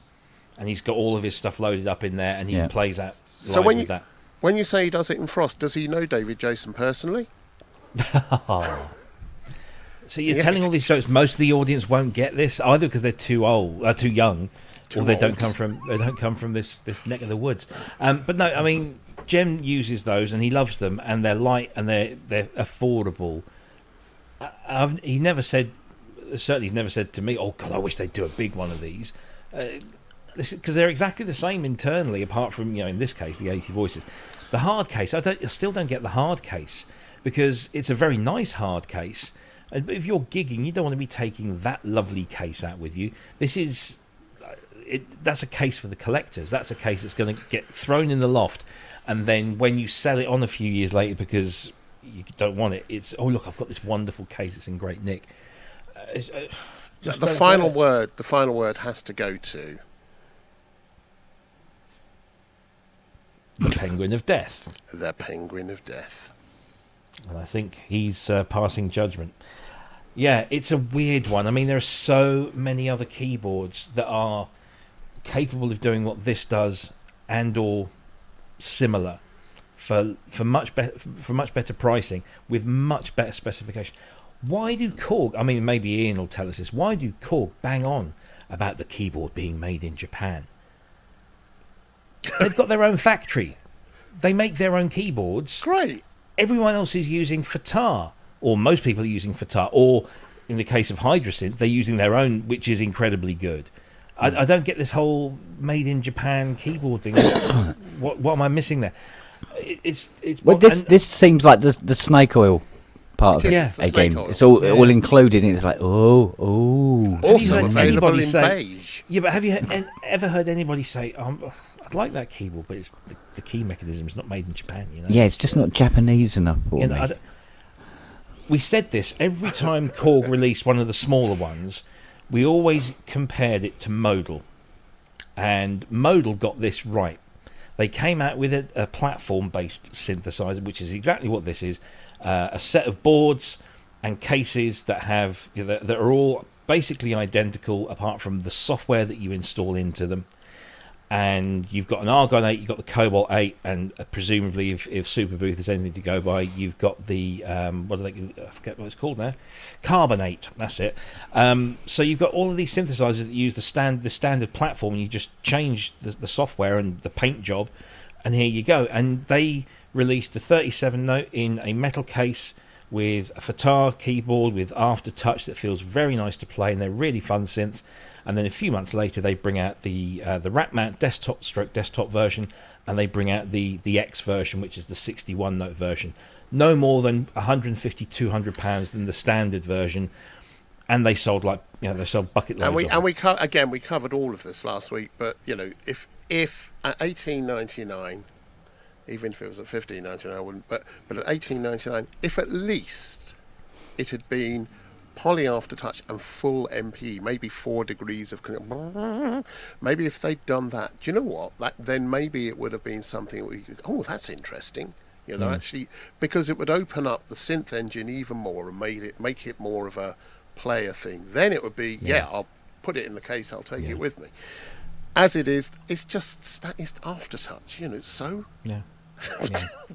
And he's got all of his stuff loaded up in there, and he plays out live with that. When you say he does it in Frost, does he know David Jason personally? So you're telling all these jokes. Most of the audience won't get this, either because they're too young, or they don't come from this neck of the woods. But no, I mean, Jem uses those and he loves them, and they're light and they're affordable. He's never said to me, "Oh God, I wish they'd do a big one of these," because they're exactly the same internally, apart from in this case the 80 voices. The hard case, I still don't get the hard case, because it's a very nice hard case. And if you're gigging, you don't want to be taking that lovely case out with you. This is that's a case for the collectors. That's a case that's going to get thrown in the loft, and then when you sell it on a few years later because you don't want it, it's, oh look, I've got this wonderful case. It's in great nick. The final word has to go to the Penguin of Death. The Penguin of Death. And I think he's passing judgment. Yeah, it's a weird one. I mean, there are so many other keyboards that are capable of doing what this does, and or similar, for much better pricing with much better specification. Why do Korg? I mean, maybe Ian will tell us this. Why do Korg bang on about the keyboard being made in Japan? They've got their own factory. They make their own keyboards. Great. Everyone else is using FATAR, or most people are using FATAR, or in the case of Hydrasynth, they're using their own, which is incredibly good. I don't get this whole made in Japan keyboard thing. What am I missing there? Well, this seems like the snake oil part of it again. It's all included. And it's like Also available in beige. Yeah, but have you ever heard anybody say, I'd like that keyboard, but it's the key mechanism is not made in Japan, you know? Yeah, it's just not Japanese enough for me. We said this every time Korg released one of the smaller ones. We always compared it to Modal, and Modal got this right. They came out with a platform-based synthesizer, which is exactly what this is, a set of boards and cases that have that are all basically identical, apart from the software that you install into them. And you've got an Argon 8, you've got the Cobalt 8, and presumably, if Superbooth is anything to go by, you've got the I forget what it's called now, Carbonate. That's it. So you've got all of these synthesizers that use the standard platform, and you just change the software and the paint job, and here you go. And they released the 37 note in a metal case with a FATAR keyboard with aftertouch that feels very nice to play, and they're really fun synths. And then a few months later, they bring out the rack mount desktop version, and they bring out the X version, which is the 61 note version. No more than £150-200 than the standard version, and they sold they sold bucket loads. And we covered all of this last week. But if at $18.99, even if it was at $15.99, I wouldn't. But at $18.99, if at least it had been poly aftertouch and full MPE, maybe 4 degrees of, maybe if they'd done that, do you know what? Then maybe it would have been something we could, that's interesting. Actually, because it would open up the synth engine even more and make it more of a player thing. Then it would be, I'll put it in the case, I'll take it with me. As it is, it's just it's aftertouch, so. Yeah.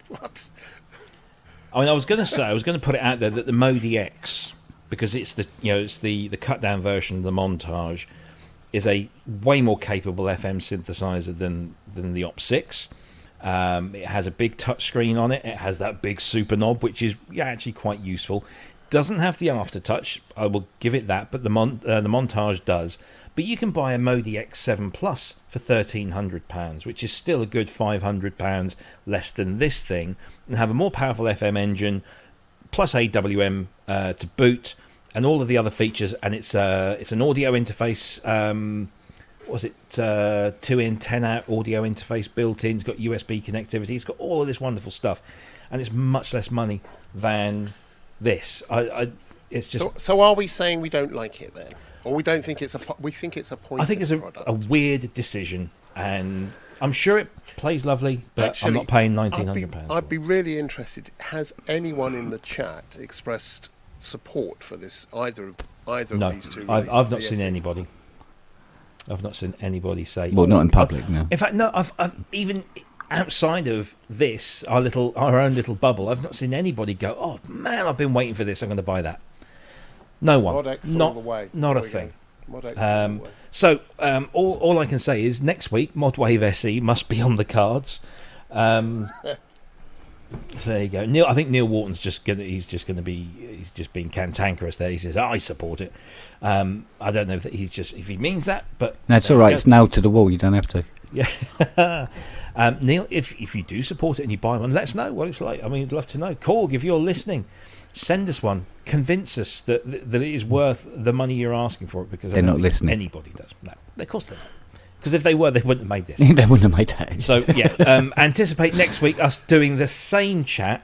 What? I mean, I was going to put it out there that the Modi X, because it's the cut down version of the Montage, is a way more capable FM synthesizer than the Op6. It has a big touch screen on it. It has that big super knob, which is actually quite useful. Doesn't have the aftertouch, I will give it that, but the Montage does. But you can buy a Modi X7 Plus for £1,300, which is still a good £500 less than this thing, and have a more powerful FM engine, plus AWM to boot, and all of the other features. And it's an audio interface. 2-in, 10-out audio interface built in. It's got USB connectivity. It's got all of this wonderful stuff, and it's much less money than this. It's just. So are we saying we don't like it then, or we don't think we think it's a pointless I think it's a weird decision, and I'm sure it plays lovely, but actually, I'm not paying £1,900. I'd be really interested. Has anyone in the chat expressed support for this? Either of these two? I've not seen anybody. I've not seen anybody say. Well, not in public, no. In fact, no. I've even outside of this, our own little bubble, I've not seen anybody go, "Oh man, I've been waiting for this. I'm going to buy that." No one. Mod X all the way. Not a thing. Mod X all the way. So all I can say is next week, Modwave SE must be on the cards. So there you go. I think Neil Wharton's just being cantankerous there. He says I support it. I don't know if if he means that, but that's all right. It's nailed to the wall. You don't have to. Yeah. Neil, if you do support it and you buy one, let us know what it's like. I mean, I'd love to know. Korg, if you're listening, send us one. Convince us that it is worth the money you're asking for it, because they're not listening. Anybody does. No, of course they're not. Because if they were, they wouldn't have made this. They wouldn't have made that. So yeah, anticipate next week us doing the same chat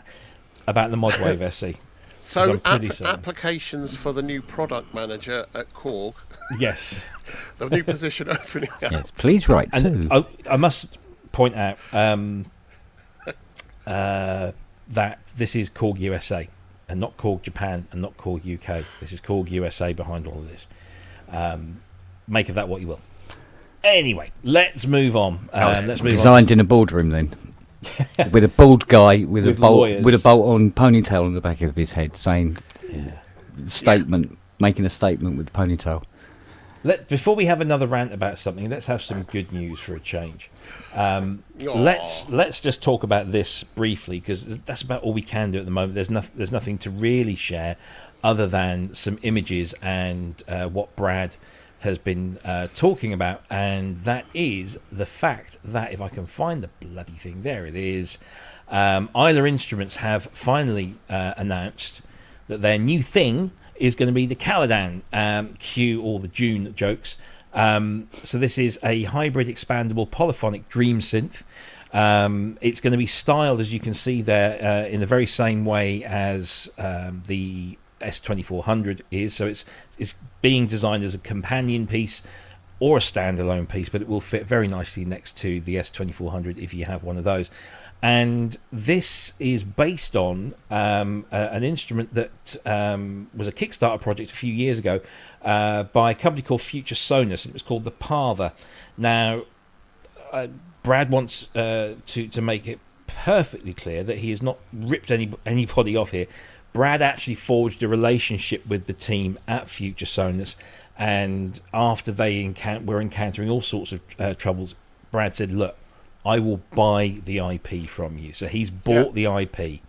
about the Modwave SE. So I'm pretty certain. applications for the new product manager at Korg, Yes. the new position opening up. Yes, please write And too. I must point out that this is Korg USA and not Korg Japan and not Korg UK. This is Korg USA behind all of this. Make of that what you will. Anyway, let's move on. Let's move Designed in a boardroom then. With a bald guy with a lawyers. bolt-on ponytail on the back of his head, saying making a statement with the ponytail. Before we have another rant about something, let's have some good news for a change. Let's just talk about this briefly, because that's about all we can do at the moment. There's nothing to really share other than some images and what Brad has been talking about, and that is the fact that, if I can find the bloody thing, there it is, Isla Instruments have finally announced that their new thing is going to be the Caladan. Cue all the June jokes. So this is a hybrid expandable polyphonic dream synth. It's going to be styled, as you can see there, in the very same way as the S2400 is. So it's being designed as a companion piece or a standalone piece, but it will fit very nicely next to the S2400 if you have one of those. And this is based on an instrument that was a Kickstarter project a few years ago by a company called Future Sonus. It was called the Parva. Now, Brad wants to make it perfectly clear that he has not ripped anybody off here. Brad actually forged a relationship with the team at Future Sonus, and after they were encountering all sorts of troubles, Brad said, look, I will buy the IP from you. So he's bought the IP.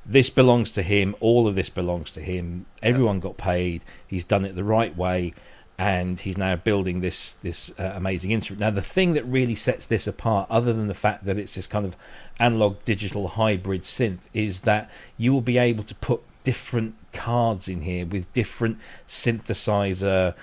This belongs to him. All of this belongs to him. Everyone got paid. He's done it the right way, and he's now building this amazing instrument. Now, the thing that really sets this apart, other than the fact that it's this kind of analog digital hybrid synth, is that you will be able to put different cards in here with different synthesizer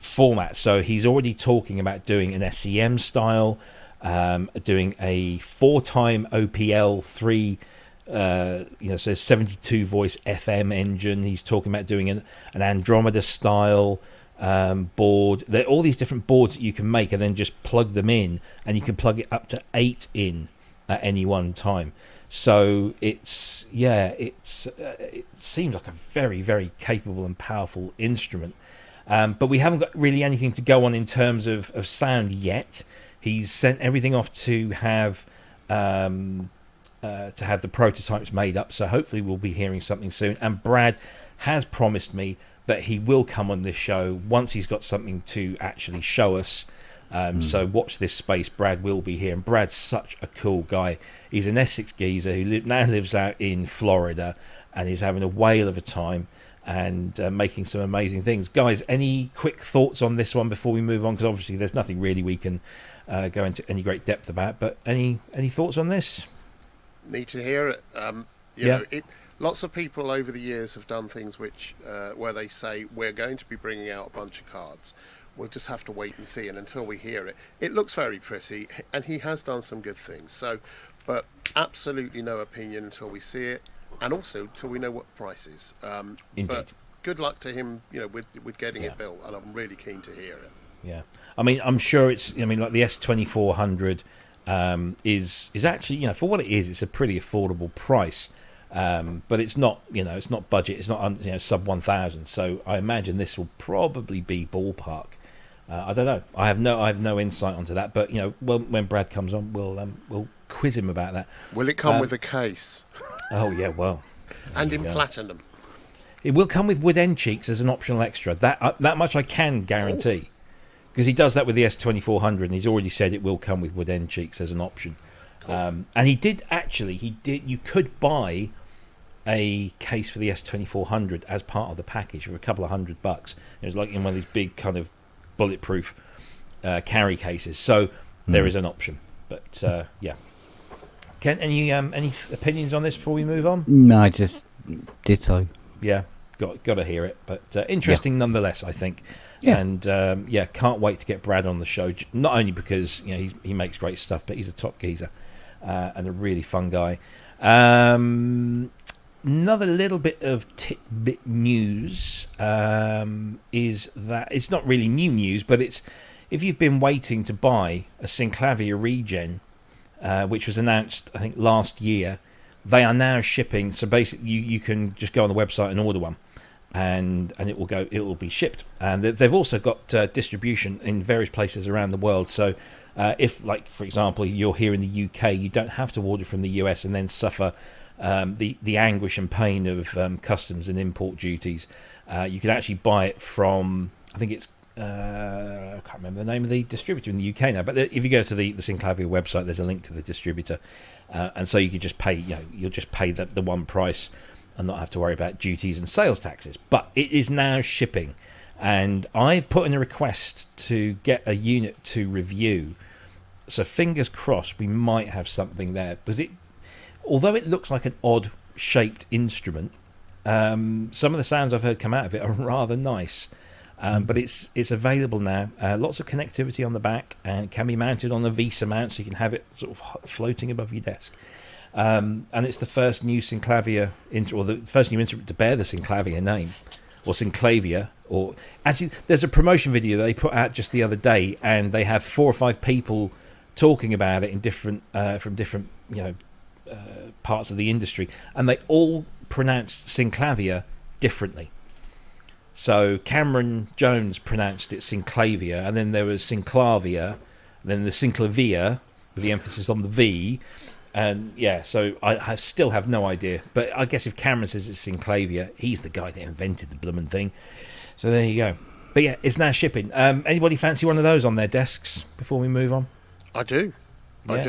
formats. So he's already talking about doing an SEM style, doing a 4-time OPL 3, so 72 voice FM engine. He's talking about doing an Andromeda style board. There are all these different boards that you can make and then just plug them in, and you can plug it up to 8 in at any one time. So it seems like a very, very capable and powerful instrument. But we haven't got really anything to go on in terms of sound yet. He's sent everything off to have the prototypes made up. So hopefully we'll be hearing something soon. And Brad has promised me that he will come on this show once he's got something to actually show us. So watch this space. Brad will be here, and Brad's such a cool guy. He's an Essex geezer who now lives out in Florida, and he's having a whale of a time and making some amazing things. Guys, any quick thoughts on this one before we move on? Because obviously there's nothing really we can go into any great depth about, but any thoughts on this? Need to hear it. You know, lots of people over the years have done things which where they say, we're going to be bringing out a bunch of cards. We'll just have to wait and see, and until we hear it. It looks very pretty, and he has done some good things. So, but absolutely no opinion until we see it, and also till we know what the price is. Indeed. But good luck to him, with getting it built, and I'm really keen to hear it. Yeah, I mean, I'm sure it's. I mean, like the S2400 is actually, for what it is, it's a pretty affordable price. But it's not, it's not budget. It's not, sub 1,000. So I imagine this will probably be ballpark. I don't know. I have no insight onto that. But when Brad comes on, we'll quiz him about that. Will it come with a case? Oh yeah, well, and in platinum. It will come with wood end cheeks as an optional extra. That much I can guarantee, because he does that with the S2400, and he's already said it will come with wood end cheeks as an option. Cool. And he did. You could buy a case for the S2400 as part of the package for a couple of $100. It was like in one of these big kind of bulletproof carry cases. So there is an option. But yeah. Ken, any opinions on this before we move on? No, just ditto. Yeah. got to hear it. But interesting nonetheless, I think. Yeah. And can't wait to get Brad on the show. Not only because he makes great stuff, but he's a top geezer and a really fun guy. Another little bit of tidbit news is that it's not really new news, but it's if you've been waiting to buy a Synclavia Regen, which was announced I think last year, they are now shipping. So basically, you can just go on the website and order one. And it will be shipped, and they've also got distribution in various places around the world. So if, like for example, you're here in the UK, you don't have to order from the US and then suffer the anguish and pain of customs and import duties. You can actually buy it from, I think it's I can't remember the name of the distributor in the UK now, but if you go to the Synclavia website, there's a link to the distributor, and so you can just pay you'll just pay the one price and not have to worry about duties and sales taxes. But it is now shipping, and I've put in a request to get a unit to review. So fingers crossed we might have something there, because although it looks like an odd shaped instrument, some of the sounds I've heard come out of it are rather nice. But it's available now. Lots of connectivity on the back, and it can be mounted on a Visa mount, so you can have it sort of floating above your desk. And it's the first new Synclavia, or the first new instrument to bear the Synclavia name, or Synclavia. Or actually, there's a promotion video that they put out just the other day, and they have 4 or 5 people talking about it in different from different parts of the industry, and they all pronounced Synclavia differently. So Cameron Jones pronounced it Synclavia, and then there was Synclavia, and then the Synclavia with the emphasis on the V. And so I still have no idea, but I guess if Cameron says it's Synclavia, he's the guy that invented the blooming thing. So there you go. But yeah, it's now shipping. Anybody fancy one of those on their desks before we move on? I do, but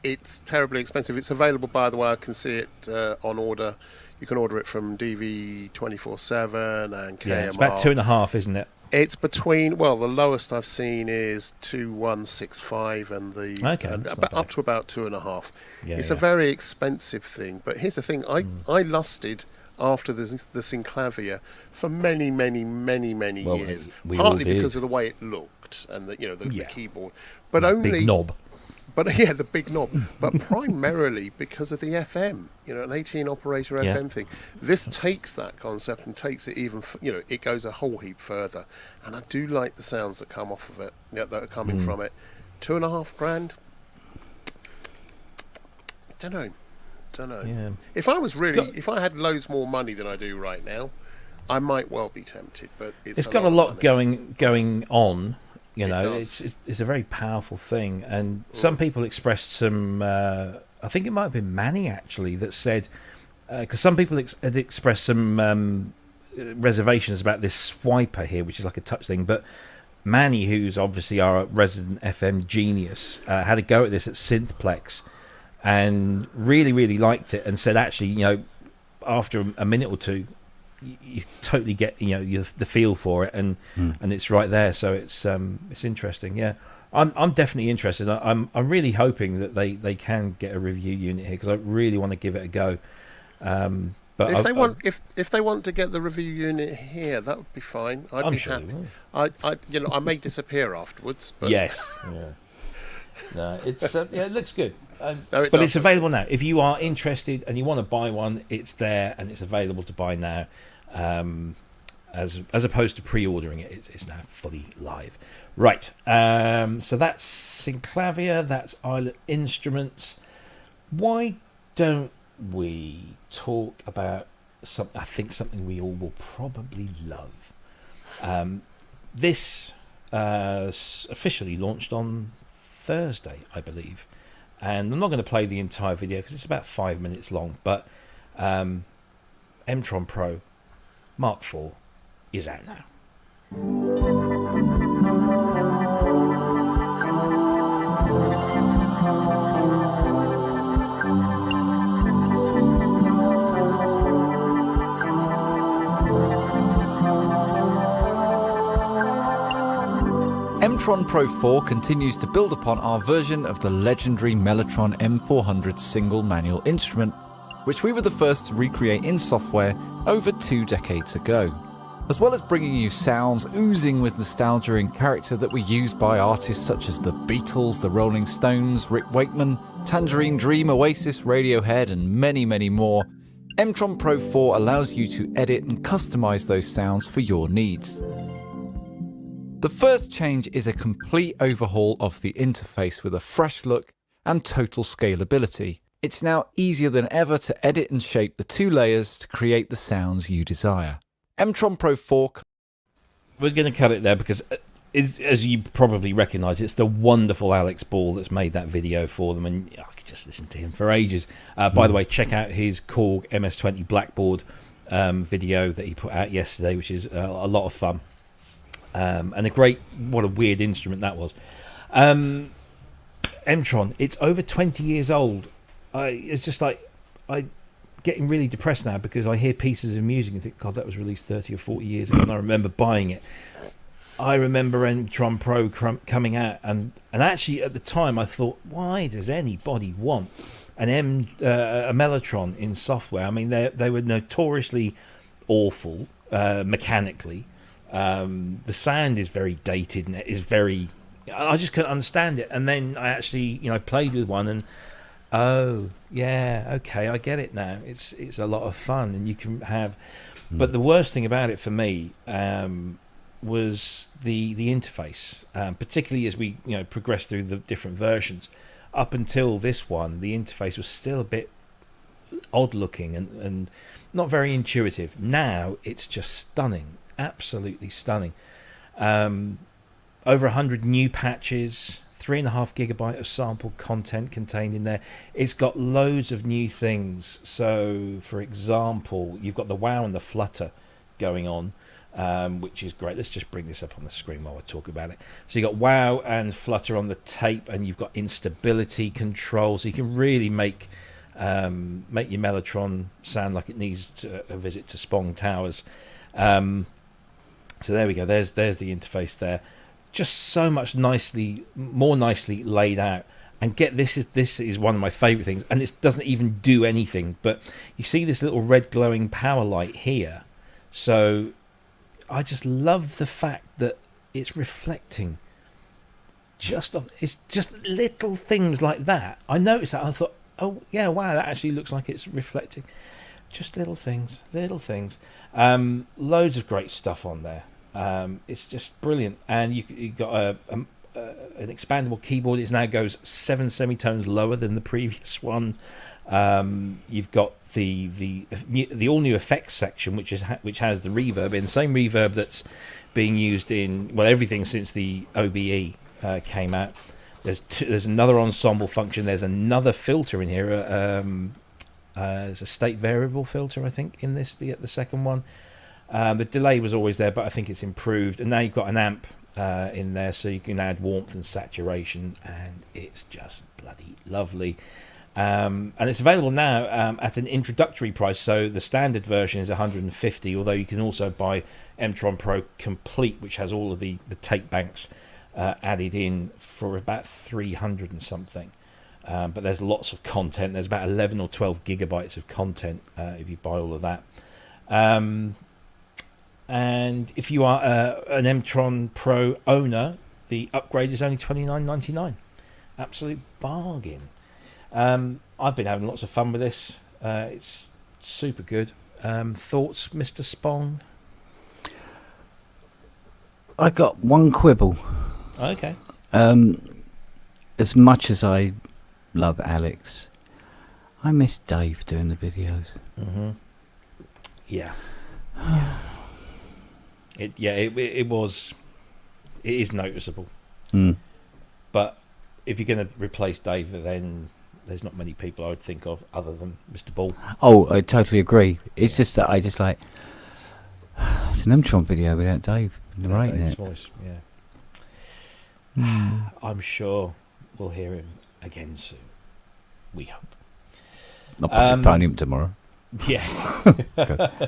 it's terribly expensive. It's available, by the way. I can see it on order. You can order it from DV247 and KMR. Yeah, it's about 2.5, isn't it? It's between, the lowest I've seen is 2165 and up to about 2.5. Yeah, it's a very expensive thing, but here's the thing: I lusted after the Synclavia for many years, partly because of the way it looked and the keyboard, but only big knob. But the big knob. But primarily because of the FM, an 18 operator FM thing. This takes that concept and takes it even, it goes a whole heap further. And I do like the sounds that come off of it, that are coming from it. $2,500. Don't know. Yeah. If I had loads more money than I do right now, I might well be tempted. But it's got a lot going on. It's a very powerful thing, and some people expressed some. I think it might have been Manny actually that said, because some people had expressed some reservations about this swiper here, which is like a touch thing. But Manny, who's obviously our resident FM genius, had a go at this at Synthplex, and really liked it, and said actually, after a minute or two, you totally get the feel for it, and it's right there. So it's interesting. Yeah, I'm definitely interested. I'm really hoping that they can get a review unit here, because I really want to give it a go. But if they want to get the review unit here, that would be fine. I'd be happy. I may disappear afterwards. But yes. Yeah. No, it's it looks good. But it's available now. If you are interested and you want to buy one, it's there and it's available to buy now. As opposed to pre-ordering it, it's now fully live. Right. So that's Synclavia. That's Islet Instruments. Why don't we talk about something we all will probably love? This officially launched on Thursday, I believe, and I'm not going to play the entire video because it's about 5 minutes long, but M-Tron Pro Mark IV is out now. M-Tron Pro 4 continues to build upon our version of the legendary Mellotron M400 single manual instrument which we were the first to recreate in software over 2 decades ago. As well as bringing you sounds oozing with nostalgia and character that were used by artists such as the Beatles, the Rolling Stones, Rick Wakeman, Tangerine Dream, Oasis, Radiohead, and many, many more, Mtron Pro 4 allows you to edit and customize those sounds for your needs. The first change is a complete overhaul of the interface with a fresh look and total scalability. It's now easier than ever to edit and shape the 2 layers to create the sounds you desire. Mtron Pro 4. We're going to cut it there because, as you probably recognise, it's the wonderful Alex Ball that's made that video for them, and I could just listen to him for ages. By the way, check out his Korg MS-20 Blackboard video that he put out yesterday, which is a lot of fun. And what a weird instrument that was. Mtron, it's over 20 years old. It's just like, I'm getting really depressed now because I hear pieces of music and think, God, that was released 30 or 40 years ago, and I remember buying it. I remember Mtron Pro coming out, and actually at the time I thought, why does anybody want a Mellotron in software? I mean, they were notoriously awful mechanically. The sound is very dated and it is very... I just couldn't understand it. And then I actually, played with one and, oh, yeah, okay, I get it now. It's a lot of fun, and you can have... But the worst thing about it for me was the interface, particularly as we progressed through the different versions. Up until this one, the interface was still a bit odd looking and not very intuitive. Now it's just stunning, absolutely stunning. Over 100 new patches, 3.5 gigabyte of sample content contained in there. It's got loads of new things. So, for example, you've got the wow and the flutter going on, which is great. Let's just bring this up on the screen while we're talking about it. So you've got wow and flutter on the tape, and you've got instability control, so you can really make your Mellotron sound like it needs a visit to Spong Towers. So there we go. There's the interface there. Just so much more nicely laid out. And this is one of my favourite things, and it doesn't even do anything. But you see this little red glowing power light here. So I just love the fact that it's reflecting. It's just little things like that. I noticed that. I thought, oh yeah, wow, that actually looks like it's reflecting. Just little things. Loads of great stuff on there. It's just brilliant, and you've got an expandable keyboard. It now goes 7 semitones lower than the previous one. You've got the all new effects section, which has the reverb, in the same reverb that's being used in everything since the OBE came out. There's another ensemble function. There's another filter in here. There's a state variable filter, I think, in the second one. The delay was always there, but I think it's improved. And now you've got an amp in there, so you can add warmth and saturation, and it's just bloody lovely. And it's available now at an introductory price. So the standard version is 150, although you can also buy Mtron Pro Complete, which has all of the tape banks added in, for about 300 and something. But there's lots of content. There's about 11 or 12 gigabytes of content if you buy all of that. And if you are an Mtron Pro owner, the upgrade is only $29.99. Absolute bargain. I've been having lots of fun with this. It's super good. Thoughts, Mr. Spong? I got one quibble. Okay. As much as I love Alex, I miss Dave doing the videos. Mm-hmm. Yeah. It is noticeable. But if you're going to replace Dave, then there's not many people I would think of other than Mr. Ball. Oh, I totally agree. It's just that I just like it's an Mtron video without Dave narrating it. Voice, yeah. I'm sure we'll hear him again soon. We hope. I'll probably phone him tomorrow. Yeah. Okay.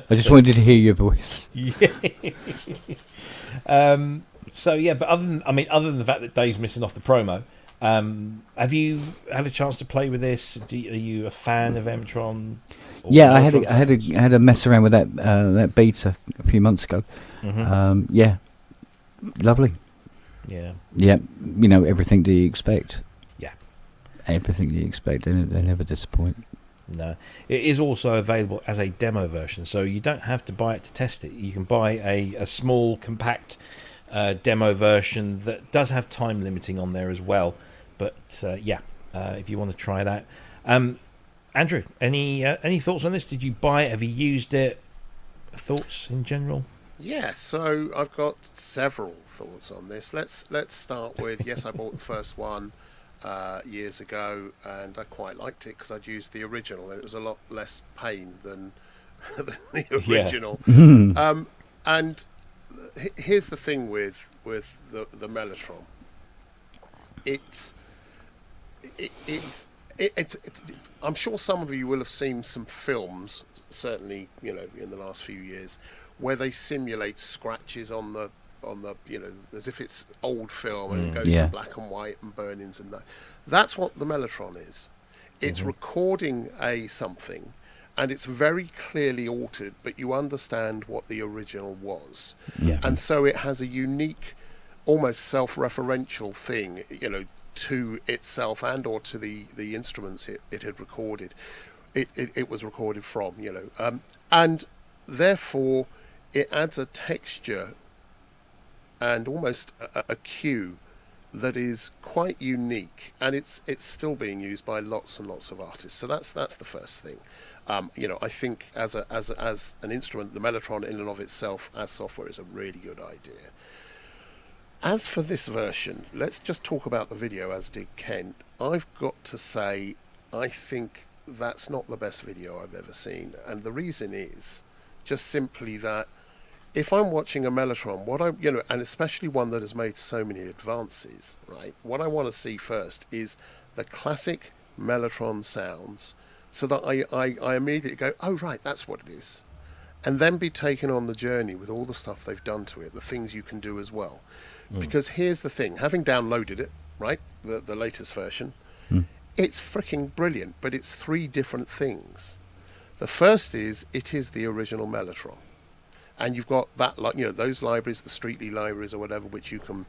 I just wanted to hear your voice. Yeah. So yeah, but other than the fact that Dave's missing off the promo, have you had a chance to play with this? Are you a fan of Mtron? Or Yeah, I Mellotron sounds? had a mess around with that beta a few months ago. Yeah, lovely. Yeah. Yeah, everything that you expect. Yeah. Everything that you expect. They never disappoint. No. It is also available as a demo version, so you don't have to buy it to test it. You can buy a small, compact demo version that does have time limiting on there as well. But if you want to try it out. Andrew, any thoughts on this? Did you buy it? Have you used it? Thoughts in general? Yeah, so I've got several thoughts on this. Let's start with, yes, I bought the first one years ago, and I quite liked it because I'd used the original, and it was a lot less pain than the original. And here's the thing with the Mellotron. It's I'm sure some of you will have seen some films, certainly in the last few years, where they simulate scratches on the as if it's old film and it goes to black and white and burn-ins and that. That's what the Mellotron is. It's recording something, and it's very clearly altered, but you understand what the original was. Yeah. And so it has a unique, almost self-referential thing, to itself and or to the instruments it had recorded. It was recorded from, and therefore it adds a texture and almost a cue that is quite unique, and it's still being used by lots and lots of artists. So that's the first thing. I think as an instrument, the Mellotron in and of itself as software is a really good idea. As for this version, let's just talk about the video, as did Kent. I've got to say, I think that's not the best video I've ever seen, and the reason is just simply that if I'm watching a Mellotron, and especially one that has made so many advances, right? What I want to see first is the classic Mellotron sounds, so that I immediately go, oh right, that's what it is, and then be taken on the journey with all the stuff they've done to it, the things you can do as well. Because here's the thing, having downloaded it, right, the latest version, it's freaking brilliant, but it's three different things. The first is, it is the original Mellotron. And you've got that, those libraries, the Streetly libraries or whatever, which you can,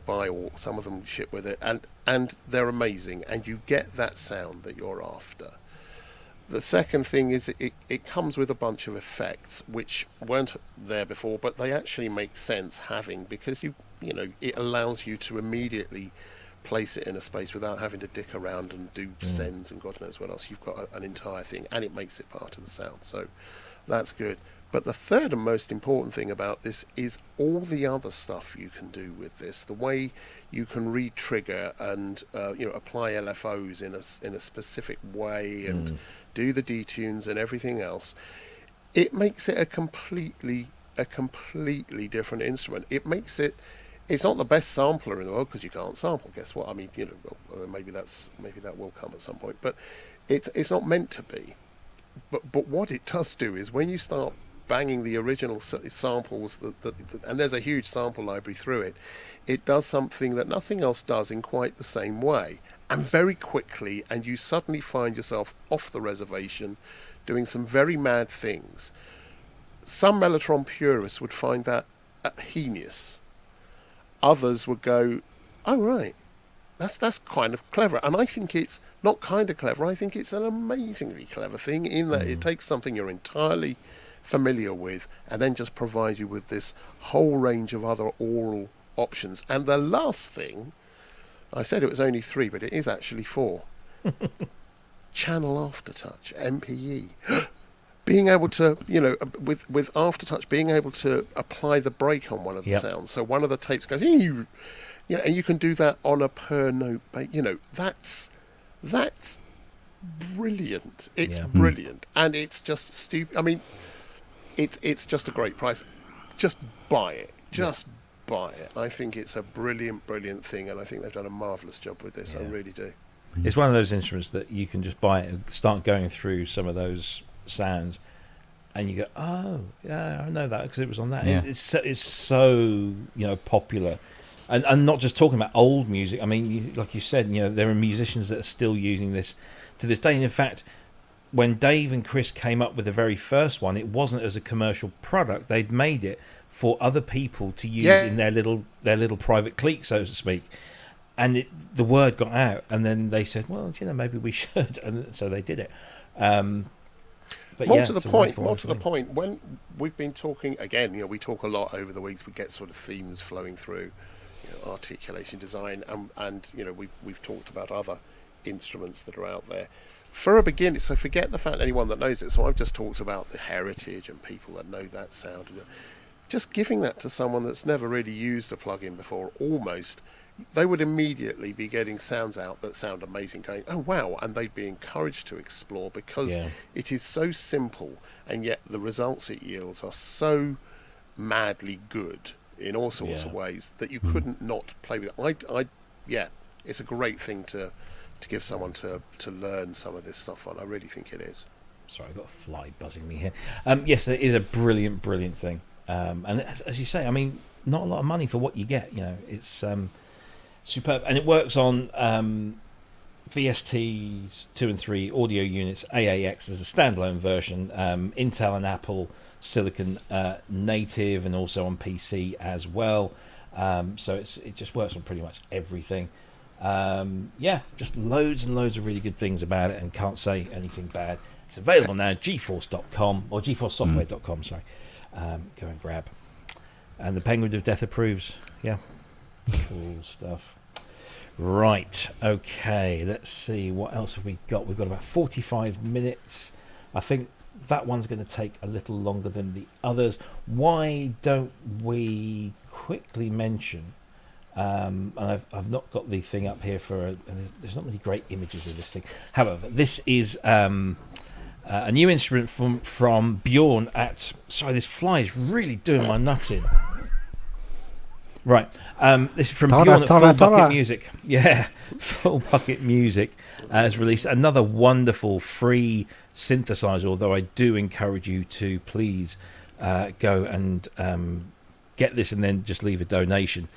buy, or some of them ship with it, and they're amazing, and you get that sound that you're after. The second thing is it comes with a bunch of effects which weren't there before, but they actually make sense having, because it allows you to immediately place it in a space without having to dick around and do sends and God knows what else. You've got an entire thing, and it makes it part of the sound, so that's good. But the third and most important thing about this is all the other stuff you can do with this. The way you can re-trigger and apply LFOs in a specific way and do the detunes and everything else. It makes it a completely different instrument. It makes it. It's not the best sampler in the world because you can't sample. Guess what? I mean, maybe that will come at some point. But it's not meant to be. But what it does do is when you start banging the original samples, and there's a huge sample library through it, it does something that nothing else does in quite the same way, and very quickly, and you suddenly find yourself off the reservation doing some very mad things. Some Mellotron purists would find that heinous. Others would go, oh right, that's kind of clever. And I think it's not kind of clever, I think it's an amazingly clever thing in that it takes something you're entirely familiar with and then just provides you with this whole range of other aural options. And the last thing, I said it was only 3, but it is actually 4. Channel Aftertouch, MPE. Being able to, with Aftertouch, being able to apply the break on one of the sounds. So one of the tapes goes, and you can do that on a per note basis. That's brilliant. It's brilliant. And it's just stupid. I mean, it's just a great price. Just buy it. Buy it. I think it's a brilliant thing, and I think they've done a marvellous job with this. I really do. It's one of those instruments that you can just buy it and start going through some of those sounds, and you go, oh yeah, I know that because it was on that. It's so popular, and not just talking about old music. I mean, like you said, there are musicians that are still using this to this day. And in fact, when Dave and Chris came up with the very first one, it wasn't as a commercial product. They'd made it for other people to use in their little private clique, so to speak. And the word got out, and then they said, "Well, maybe we should," and so they did it. But more to the point. When we've been talking again, we talk a lot over the weeks. We get sort of themes flowing through, articulation, design, and we've talked about other instruments that are out there. For a beginning, so forget the fact anyone that knows it. So I've just talked about the heritage and people that know that sound. Just giving that to someone that's never really used a plugin before, almost, they would immediately be getting sounds out that sound amazing, going, oh wow, and they'd be encouraged to explore because it is so simple, and yet the results it yields are so madly good in all sorts of ways that you couldn't not play with it. It's a great thing to give someone to learn some of this stuff on. I really think it is. Sorry, I've got a fly buzzing me here. Yes, it is a brilliant thing. And as you say, I mean, not a lot of money for what you get. It's superb, and it works on VSTs 2 and 3 audio units, AAX as a standalone version, Intel and Apple Silicon native, and also on PC as well. So it just works on pretty much everything. Just loads and loads of really good things about it, and can't say anything bad. It's available now, GeForce.com or GeForceSoftware.com. Sorry, go and grab. And the Penguin of Death approves. Yeah, cool stuff. Right, okay. Let's see, what else have we got? We've got about 45 minutes. I think that one's going to take a little longer than the others. Why don't we quickly mention? And I've not got the thing up here there's not many great images of this thing. However, this is a new instrument from Bjorn at... Sorry, this fly is really doing my nuts in. Right, this is from Bjorn at Full Bucket Music. Yeah, Full Bucket Music has released another wonderful free synthesizer, although I do encourage you to please go and get this and then just leave a donation.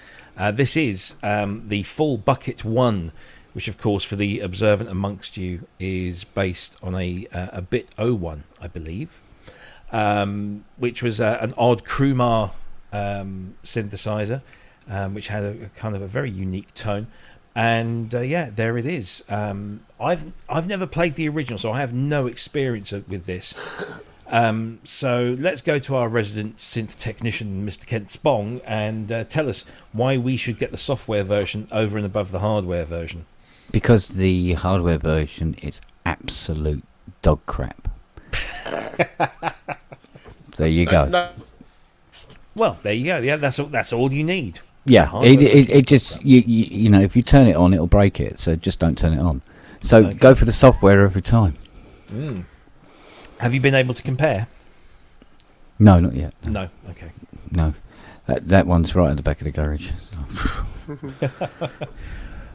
This is the Full Bucket 1, which of course for the observant amongst you is based on a Bit 01, I believe, which was an odd Krumar synthesizer, which had a kind of a very unique tone. And there it is. I've never played the original, so I have no experience with this. So let's go to our resident synth technician, Mr. Kent Spong, and tell us why we should get the software version over and above the hardware version. Because the hardware version is absolute dog crap. There you go. No. Well, there you go. Yeah, that's all you need. Yeah, it just you know, if you turn it on, it'll break it. So just don't turn it on. So go for the software every time. Have you been able to compare? No, not yet. No. Okay. No, that one's right at the back of the garage.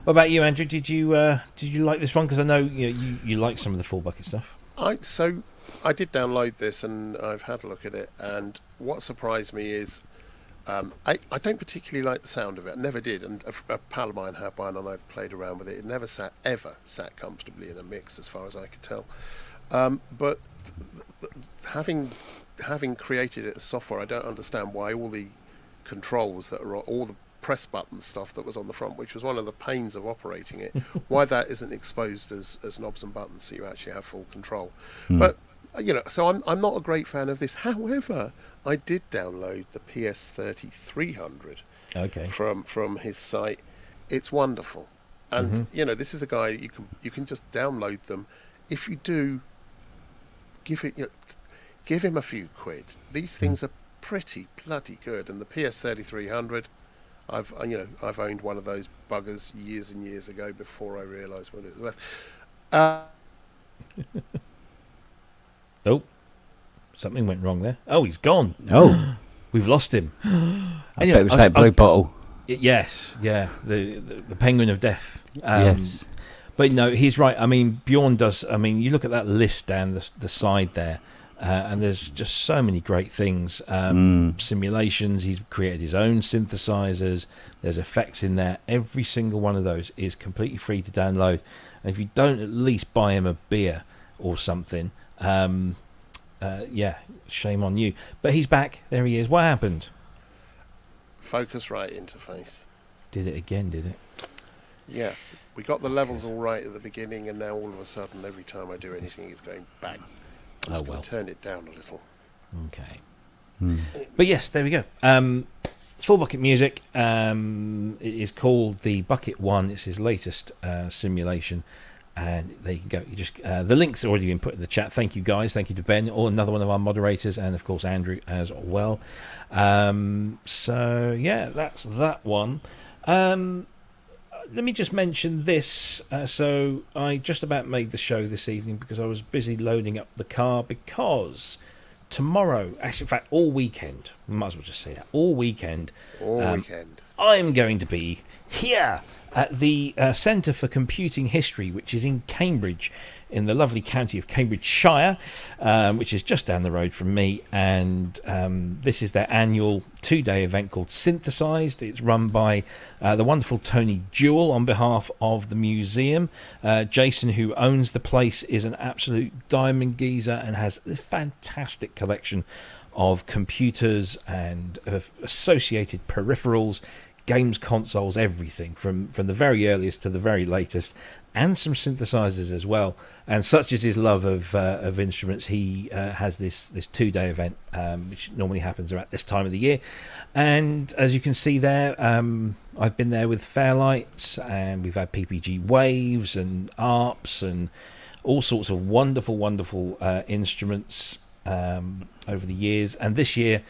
What about you, Andrew? Did you like this one? Because I know you like some of the Full Bucket stuff. I did download this and I've had a look at it, and what surprised me is I don't particularly like the sound of it. I never did, and a pal of mine had one and I played around with it. It never ever sat comfortably in a mix as far as I could tell. But having created it as software, I don't understand why all the controls that are all the press button stuff that was on the front, which was one of the pains of operating it, why that isn't exposed as knobs and buttons so you actually have full control. But so I'm not a great fan of this. However, I did download the PS3300 from his site. It's wonderful, and this is a guy that you can just download them. If you do, give him a few quid. These things are pretty bloody good, and the PS3300. I've owned one of those buggers years and years ago before I realised what it was worth. Oh, something went wrong there. Oh, he's gone. Oh, we've lost him. I bet it was that blue bottle. Yes, yeah, the Penguin of Death. Yes, but no, he's right. I mean, Bjorn does. I mean, you look at that list down the side there. And there's just so many great things. Simulations, he's created his own synthesizers. There's effects in there. Every single one of those is completely free to download. And if you don't at least buy him a beer or something. Yeah, shame on you. But he's back. There he is. What happened? Focusrite interface. Did it again, did it? Yeah. We got the levels all right at the beginning, and now all of a sudden, every time I do anything, it's going bang. I'm just going to turn it down a little. Okay. But yes, there we go. Full Bucket Music. It is called the Bucket One. It's his latest simulation. And there you go. You just the link's already been put in the chat. Thank you, guys. Thank you to Ben, or another one of our moderators, and of course Andrew as well. So yeah, that's that one. Let me just mention this. So I just about made the show this evening because I was busy loading up the car, because tomorrow, actually, in fact, all weekend, might as well just say that, all weekend, I'm going to be here at the Centre for Computing History, which is in Cambridge, in the lovely county of Cambridgeshire, which is just down the road from me. And this is their annual 2-day event called Synthesized. It's run by the wonderful Tony Jewell on behalf of the museum. Jason, who owns the place, is an absolute diamond geezer and has this fantastic collection of computers and associated peripherals, games consoles, everything from the very earliest to the very latest, and some synthesizers as well. And such is his love of instruments, he has this 2-day event, which normally happens about this time of the year. And as you can see there, I've been there with Fairlights, and we've had PPG Waves and ARPs and all sorts of wonderful instruments over the years. And this year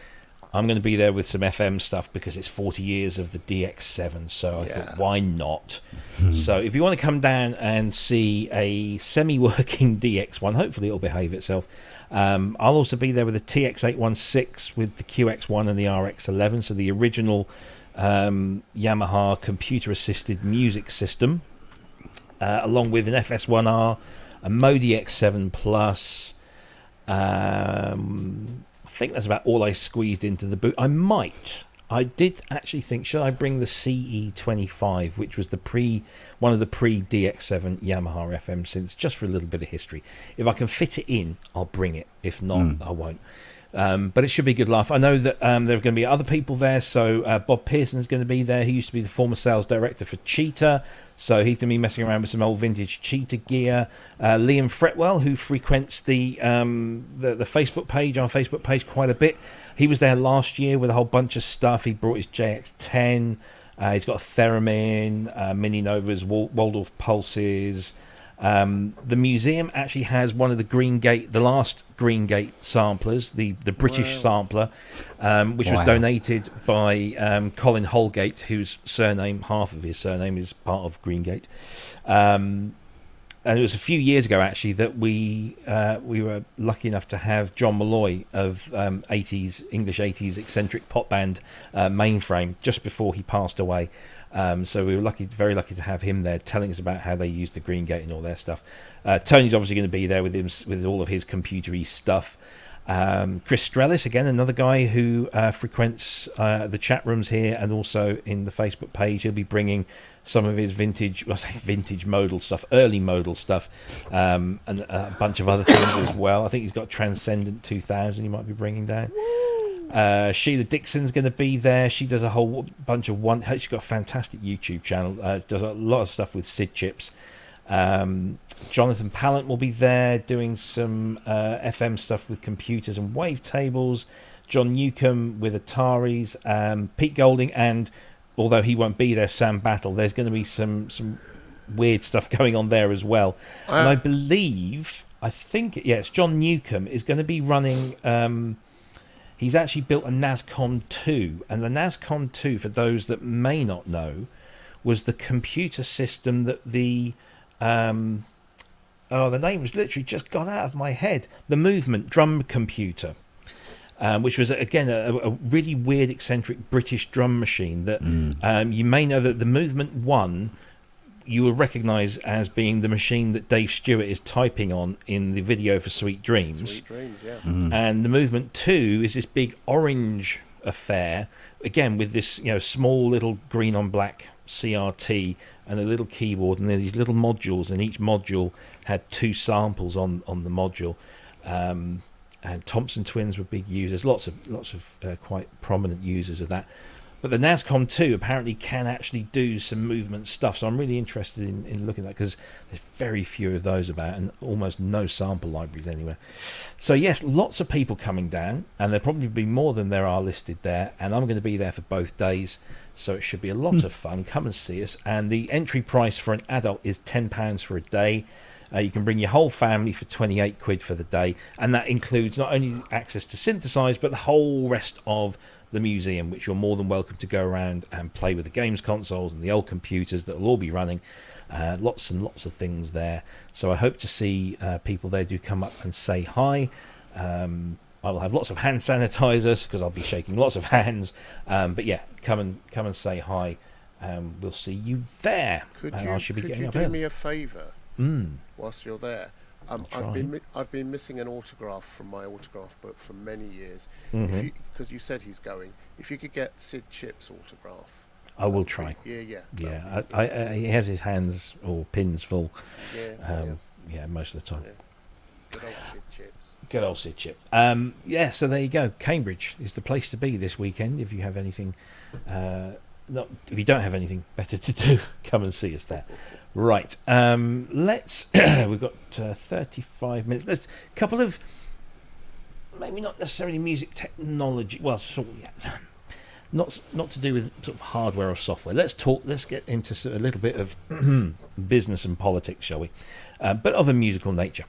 I'm going to be there with some FM stuff because it's 40 years of the DX7, so I thought, why not? So if you want to come down and see a semi-working DX1, hopefully it'll behave itself. I'll also be there with the TX816, with the QX1 and the RX11, so the original Yamaha computer-assisted music system, along with an FS1R, a Modi X7 Plus. I think that's about all I squeezed into the boot. I did actually think, should I bring the CE25, which was one of the pre-DX7 Yamaha FM synths, just for a little bit of history. If I can fit it in, I'll bring it. If not, I won't. But it should be a good laugh. I know that there are going to be other people there. So Bob Pearson's going to be there. He used to be the former sales director for Cheetah, so he's going to be messing around with some old vintage Cheetah gear. Liam Fretwell, who frequents the Facebook page, our Facebook page, quite a bit. He was there last year with a whole bunch of stuff. He brought his JX10. He's got a Theremin, Mini Novas, Waldorf Pulses. The museum actually has one of the last Green Gate samplers, the British sampler, which was donated by Colin Holgate, whose half of his surname is part of Green Gate. And it was a few years ago, actually, that we were lucky enough to have John Malloy of English 80s eccentric pop band Mainframe just before he passed away. So we were very lucky to have him there, telling us about how they used the Green Gate and all their stuff. Tony's obviously going to be there with him, with all of his computery stuff. Chris Strellis, again, another guy who frequents the chat rooms here and also in the Facebook page. He'll be bringing some of his vintage modal stuff, early modal stuff, and a bunch of other things as well. I think he's got Transcendent 2000 he might be bringing down. Sheila Dixon's going to be there. She does a whole bunch of she's got a fantastic YouTube channel, does a lot of stuff with SID chips. Jonathan Pallant will be there doing some FM stuff with computers and wavetables. John Newcomb with Ataris, Pete Golding, and although he won't be there, Sam Battle. There's going to be some weird stuff going on there as well. And I think it's John Newcomb is going to be running. He's actually built a NASCOM 2, and the NASCOM 2, for those that may not know, was the computer system that the name was literally just gone out of my head. The Movement drum computer, which was, again, a really weird, eccentric British drum machine that you may know that the Movement 1 you will recognise as being the machine that Dave Stewart is typing on in the video for Sweet Dreams. Sweet Dreams, yeah. And the Movement 2 is this big orange affair, again with this small little green on black CRT and a little keyboard, and then these little modules, and each module had 2 samples on the module. And Thompson twins were big users. Lots of quite prominent users of that. But the NASCOM 2 apparently can actually do some movement stuff, so I'm really interested in looking at that, because there's very few of those about, and almost no sample libraries anywhere. So yes, lots of people coming down, and there'll probably be more than there are listed there, and I'm going to be there for both days, so it should be a lot of fun. Come and see us. And the entry price for an adult is £10 for a day. You can bring your whole family for 28 quid for the day, and that includes not only access to synthesize, but the whole rest of the museum, which you're more than welcome to go around and play with the games consoles and the old computers that will all be running. Lots and lots of things there. So I hope to see people there. Do come up and say hi. I will have lots of hand sanitizers, because I'll be shaking lots of hands. But yeah, come and say hi. We'll see you there. Could you do me a favour whilst you're there? I've been missing an autograph from my autograph book for many years. Because you said he's going. If you could get Sid Chip's autograph, I will try. Yeah. He has his hands or pins full. Yeah, most of the time. Yeah. Good old Sid Chips. Good old Sid Chip. So there you go. Cambridge is the place to be this weekend. If you have anything, if you don't have anything better to do, come and see us there. Right. Let's. We've got 35 minutes. Let's couple of maybe not necessarily music technology. Well, not to do with sort of hardware or software. Let's get into a little bit of business and politics, shall we? But of a musical nature.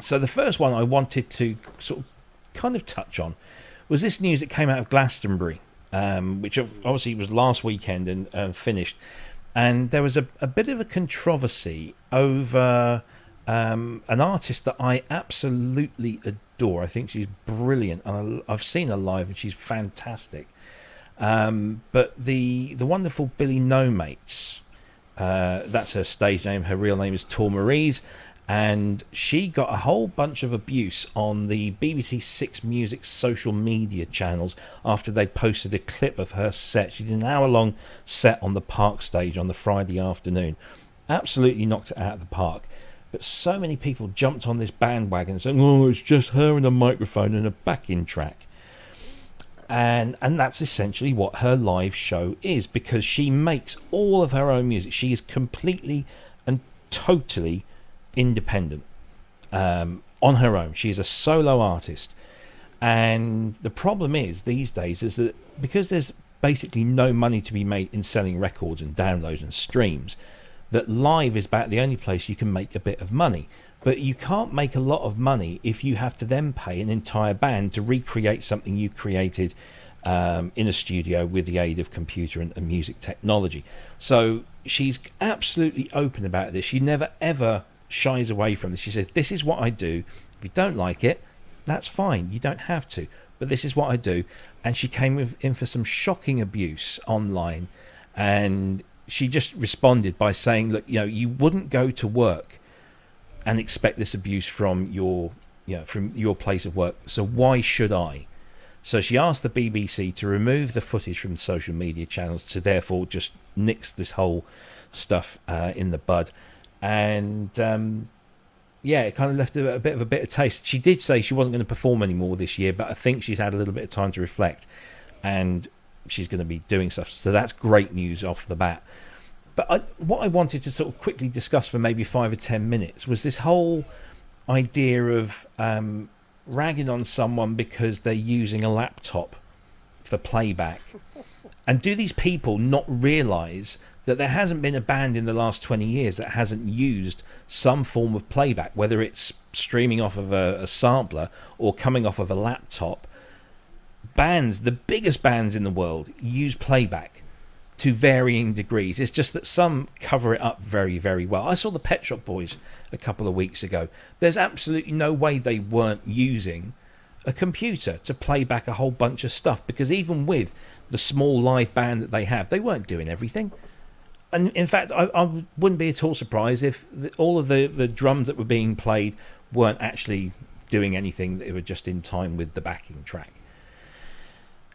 So the first one I wanted to sort of kind of touch on was this news that came out of Glastonbury, which obviously was last weekend and finished. And there was a bit of a controversy over an artist that I absolutely adore. I think she's brilliant, and I've seen her live, and she's fantastic. But the wonderful Billy No Mates, that's her stage name. Her real name is Tor Marise, and she got a whole bunch of abuse on the BBC Six Music social media channels after they posted a clip of her set. She did an hour-long set on the Park stage on the Friday afternoon. Absolutely knocked it out of the park. But so many people jumped on this bandwagon saying, oh, it's just her and a microphone and a backing track. And that's essentially what her live show is, because she makes all of her own music. She is completely and totally independent on her own. She's a solo artist, and the problem is these days is that because there's basically no money to be made in selling records and downloads and streams, that live is about the only place you can make a bit of money. But you can't make a lot of money if you have to then pay an entire band to recreate something you created in a studio with the aid of computer and music technology. So she's absolutely open about this. She never ever shies away from this. She says, this is what I do. If you don't like it, that's fine. You don't have to. But this is what I do. And she came in for some shocking abuse online. And she just responded by saying, look, you wouldn't go to work and expect this abuse from your place of work. So why should I? So she asked the BBC to remove the footage from social media channels, to therefore just nix this whole stuff in the bud. And it kind of left a bit of a bitter taste. She did say she wasn't going to perform anymore this year, but I think she's had a little bit of time to reflect, and she's going to be doing stuff. So that's great news off the bat. But what I wanted to sort of quickly discuss for maybe 5 or 10 minutes was this whole idea of ragging on someone because they're using a laptop for playback. And do these people not realise that there hasn't been a band in the last 20 years that hasn't used some form of playback, whether it's streaming off of a sampler or coming off of a laptop? Bands, the biggest bands in the world, use playback to varying degrees. It's just that some cover it up very, very well. I saw the Pet Shop Boys a couple of weeks ago. There's absolutely no way they weren't using a computer to play back a whole bunch of stuff, because even with the small live band that they have, they weren't doing everything. And in fact, I wouldn't be at all surprised if all of the drums that were being played weren't actually doing anything. They were just in time with the backing track.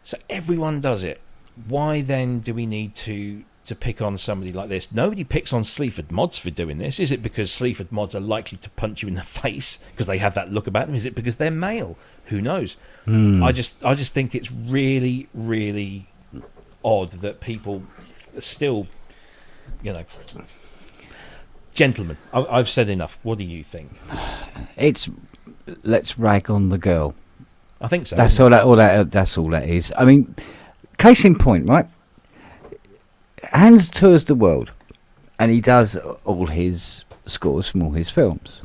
So everyone does it. Why then do we need to to pick on somebody like this. Nobody picks on Sleaford Mods for doing this. Is it because Sleaford Mods are likely to punch you in the face because they have that look about them? Is it because they're male? Who knows? I just think it's really, really odd that people still, gentlemen, I've said enough. What do you think? It's let's rag on the girl. I think so. That's all that is. I mean, case in point, right? Hans tours the world, and he does all his scores from all his films.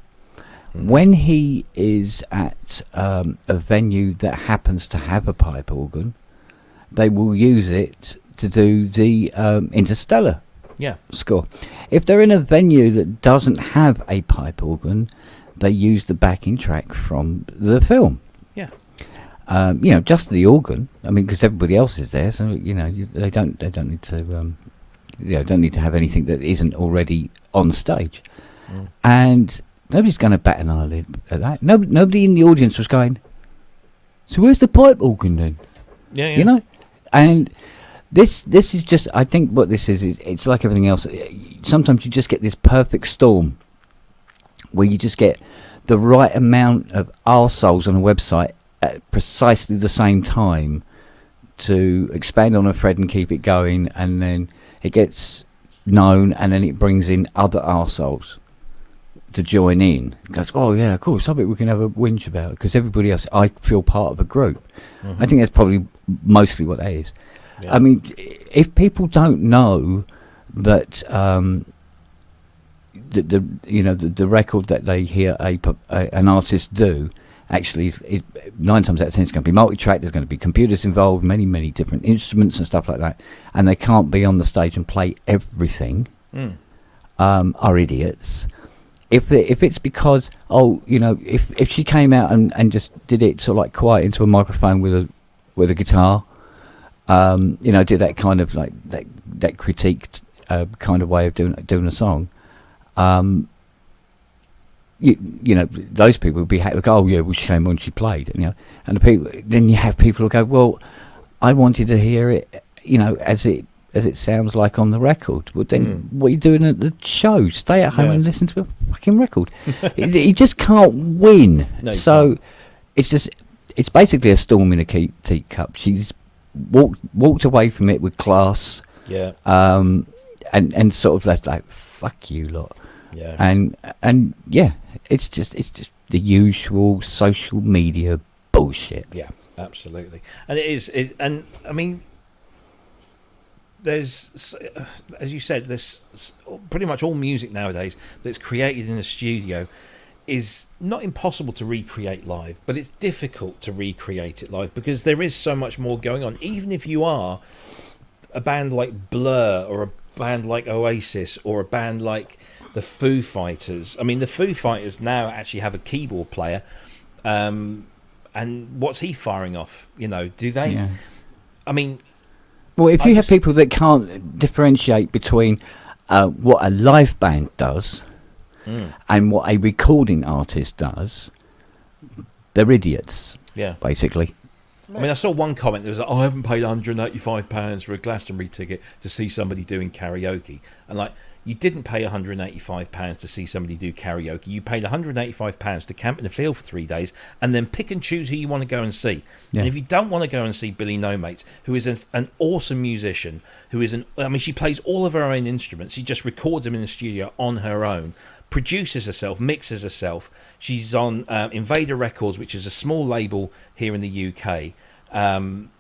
When he is at a venue that happens to have a pipe organ, they will use it to do the Interstellar score. If they're in a venue that doesn't have a pipe organ, they use the backing track from the film. Yeah. Just the organ. I mean, because everybody else is there, so they don't need to. Don't need to have anything that isn't already on stage. And nobody's going to bat an eyelid at that. Nobody in the audience was going, so where's the pipe organ then? Yeah. And this is just, I think what this is it's like everything else. Sometimes you just get this perfect storm where you just get the right amount of arseholes on a website at precisely the same time to expand on a thread and keep it going, and then it gets known, and then it brings in other arseholes to join in. It goes, oh yeah, cool, something we can have a whinge about, because everybody else, I feel part of a group. I think that's probably mostly what that is. I mean, if people don't know that the record that they hear an artist do actually is 9 times out of 10 it's going to be multi-track. There's going to be computers involved, many different instruments and stuff like that, and they can't be on the stage and play everything. Are idiots. If it's because if she came out and just did it sort of like quiet into a microphone with a guitar, did that kind of like that critiqued kind of way of doing a song, those people would be happy. Like, oh yeah, well she came on, she played, and the people. Then you have people who go, well, I wanted to hear it, as it sounds like on the record. Well, then what are you doing at the show? Stay at home and listen to a fucking record. You just can't win. No, so it's basically a storm in a teacup. She's walked away from it with class. Yeah. And sort of that's like, fuck you lot. Yeah. And yeah, it's just the usual social media bullshit. Yeah, absolutely. And it is. And I mean, there's, as you said, there's pretty much all music nowadays that's created in a studio is not impossible to recreate live, but it's difficult to recreate it live because there is so much more going on. Even if you are a band like Blur or a band like Oasis or a band like the Foo Fighters. I mean, the Foo Fighters now actually have a keyboard player, and what's he firing off? Do they? Yeah. I mean, well, if you have people that can't differentiate between what a live band does and what a recording artist does, they're idiots. Yeah, basically. I mean, I saw one comment that was like, I haven't paid £185 for a Glastonbury ticket to see somebody doing karaoke. And like, you didn't pay £185 to see somebody do karaoke. You paid £185 to camp in the field for 3 days and then pick and choose who you want to go and see. Yeah. And if you don't want to go and see Billy No Mates, who is an awesome musician, she plays all of her own instruments. She just records them in the studio on her own, produces herself, mixes herself. She's on Invader Records, which is a small label here in the UK. And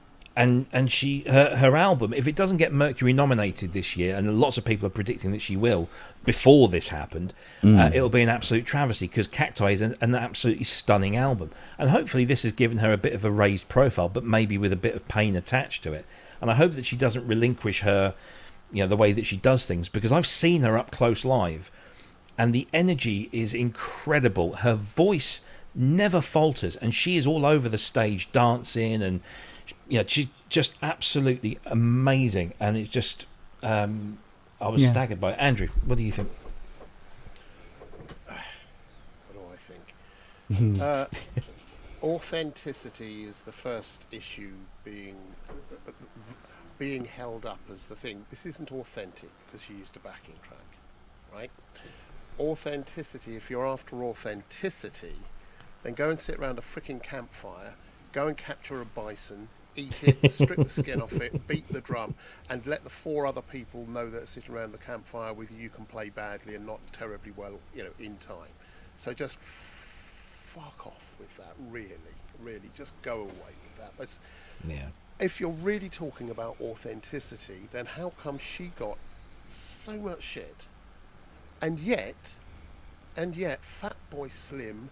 she her album, if it doesn't get Mercury nominated this year, and lots of people are predicting that she will before this happened, it'll be an absolute travesty because Cacti is an absolutely stunning album. And hopefully this has given her a bit of a raised profile, but maybe with a bit of pain attached to it. And I hope that she doesn't relinquish her, the way that she does things, because I've seen her up close live. And the energy is incredible. Her voice never falters, and she is all over the stage dancing, and she's just absolutely amazing. And it's just, I was staggered by it. Andrew, what do you think? What do I think? Authenticity is the first issue being being held up as the thing. This isn't authentic because she used a backing track, right? Authenticity, if you're after authenticity, then go and sit around a freaking campfire, go and capture a bison, eat it, strip the skin off it, beat the drum, and let the 4 other people know that are sitting around the campfire with you can play badly and not terribly well, in time. So just fuck off with that, really. Just go away with that. If you're really talking about authenticity, then how come she got so much shit? And yet, Fatboy Slim,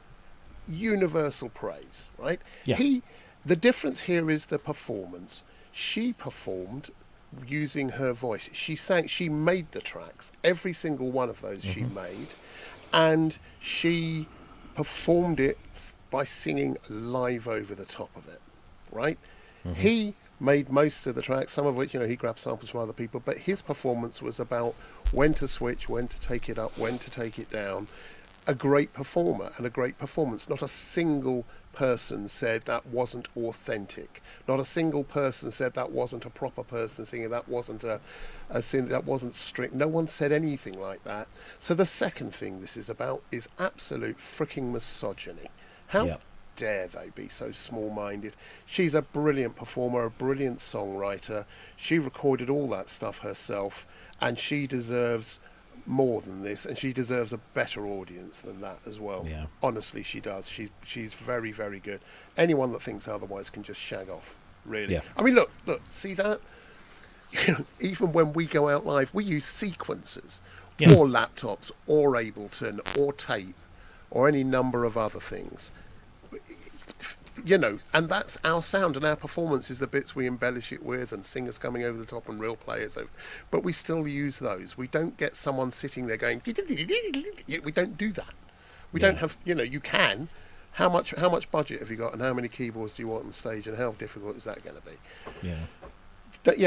universal praise, right? Yeah. The difference here is the performance. She performed using her voice. She sang, she made the tracks, every single one of those she made, and she performed it by singing live over the top of it, right? He made most of the tracks, some of which, he grabbed samples from other people, but his performance was about when to switch, when to take it up, when to take it down. A great performer and a great performance. Not a single person said that wasn't authentic. Not a single person said that wasn't a proper person singing, that wasn't a sin, that wasn't strict. No one said anything like that. So the second thing this is about is absolute freaking misogyny. How dare they be so small-minded? She's a brilliant performer, a brilliant songwriter. She recorded all that stuff herself, and she deserves more than this, and she deserves a better audience than that as well. Yeah. Honestly, she does. She's very, very good. Anyone that thinks otherwise can just shag off, really. Yeah. I mean, look, see that? Even when we go out live, we use sequencers, or laptops, or Ableton, or tape, or any number of other things. And that's our sound, and our performance is the bits we embellish it with, and singers coming over the top and real players over. But we still use those. We don't get someone sitting there going. We don't do that. We don't have. You can. How much budget have you got, and how many keyboards do you want on stage, and how difficult is that going to be?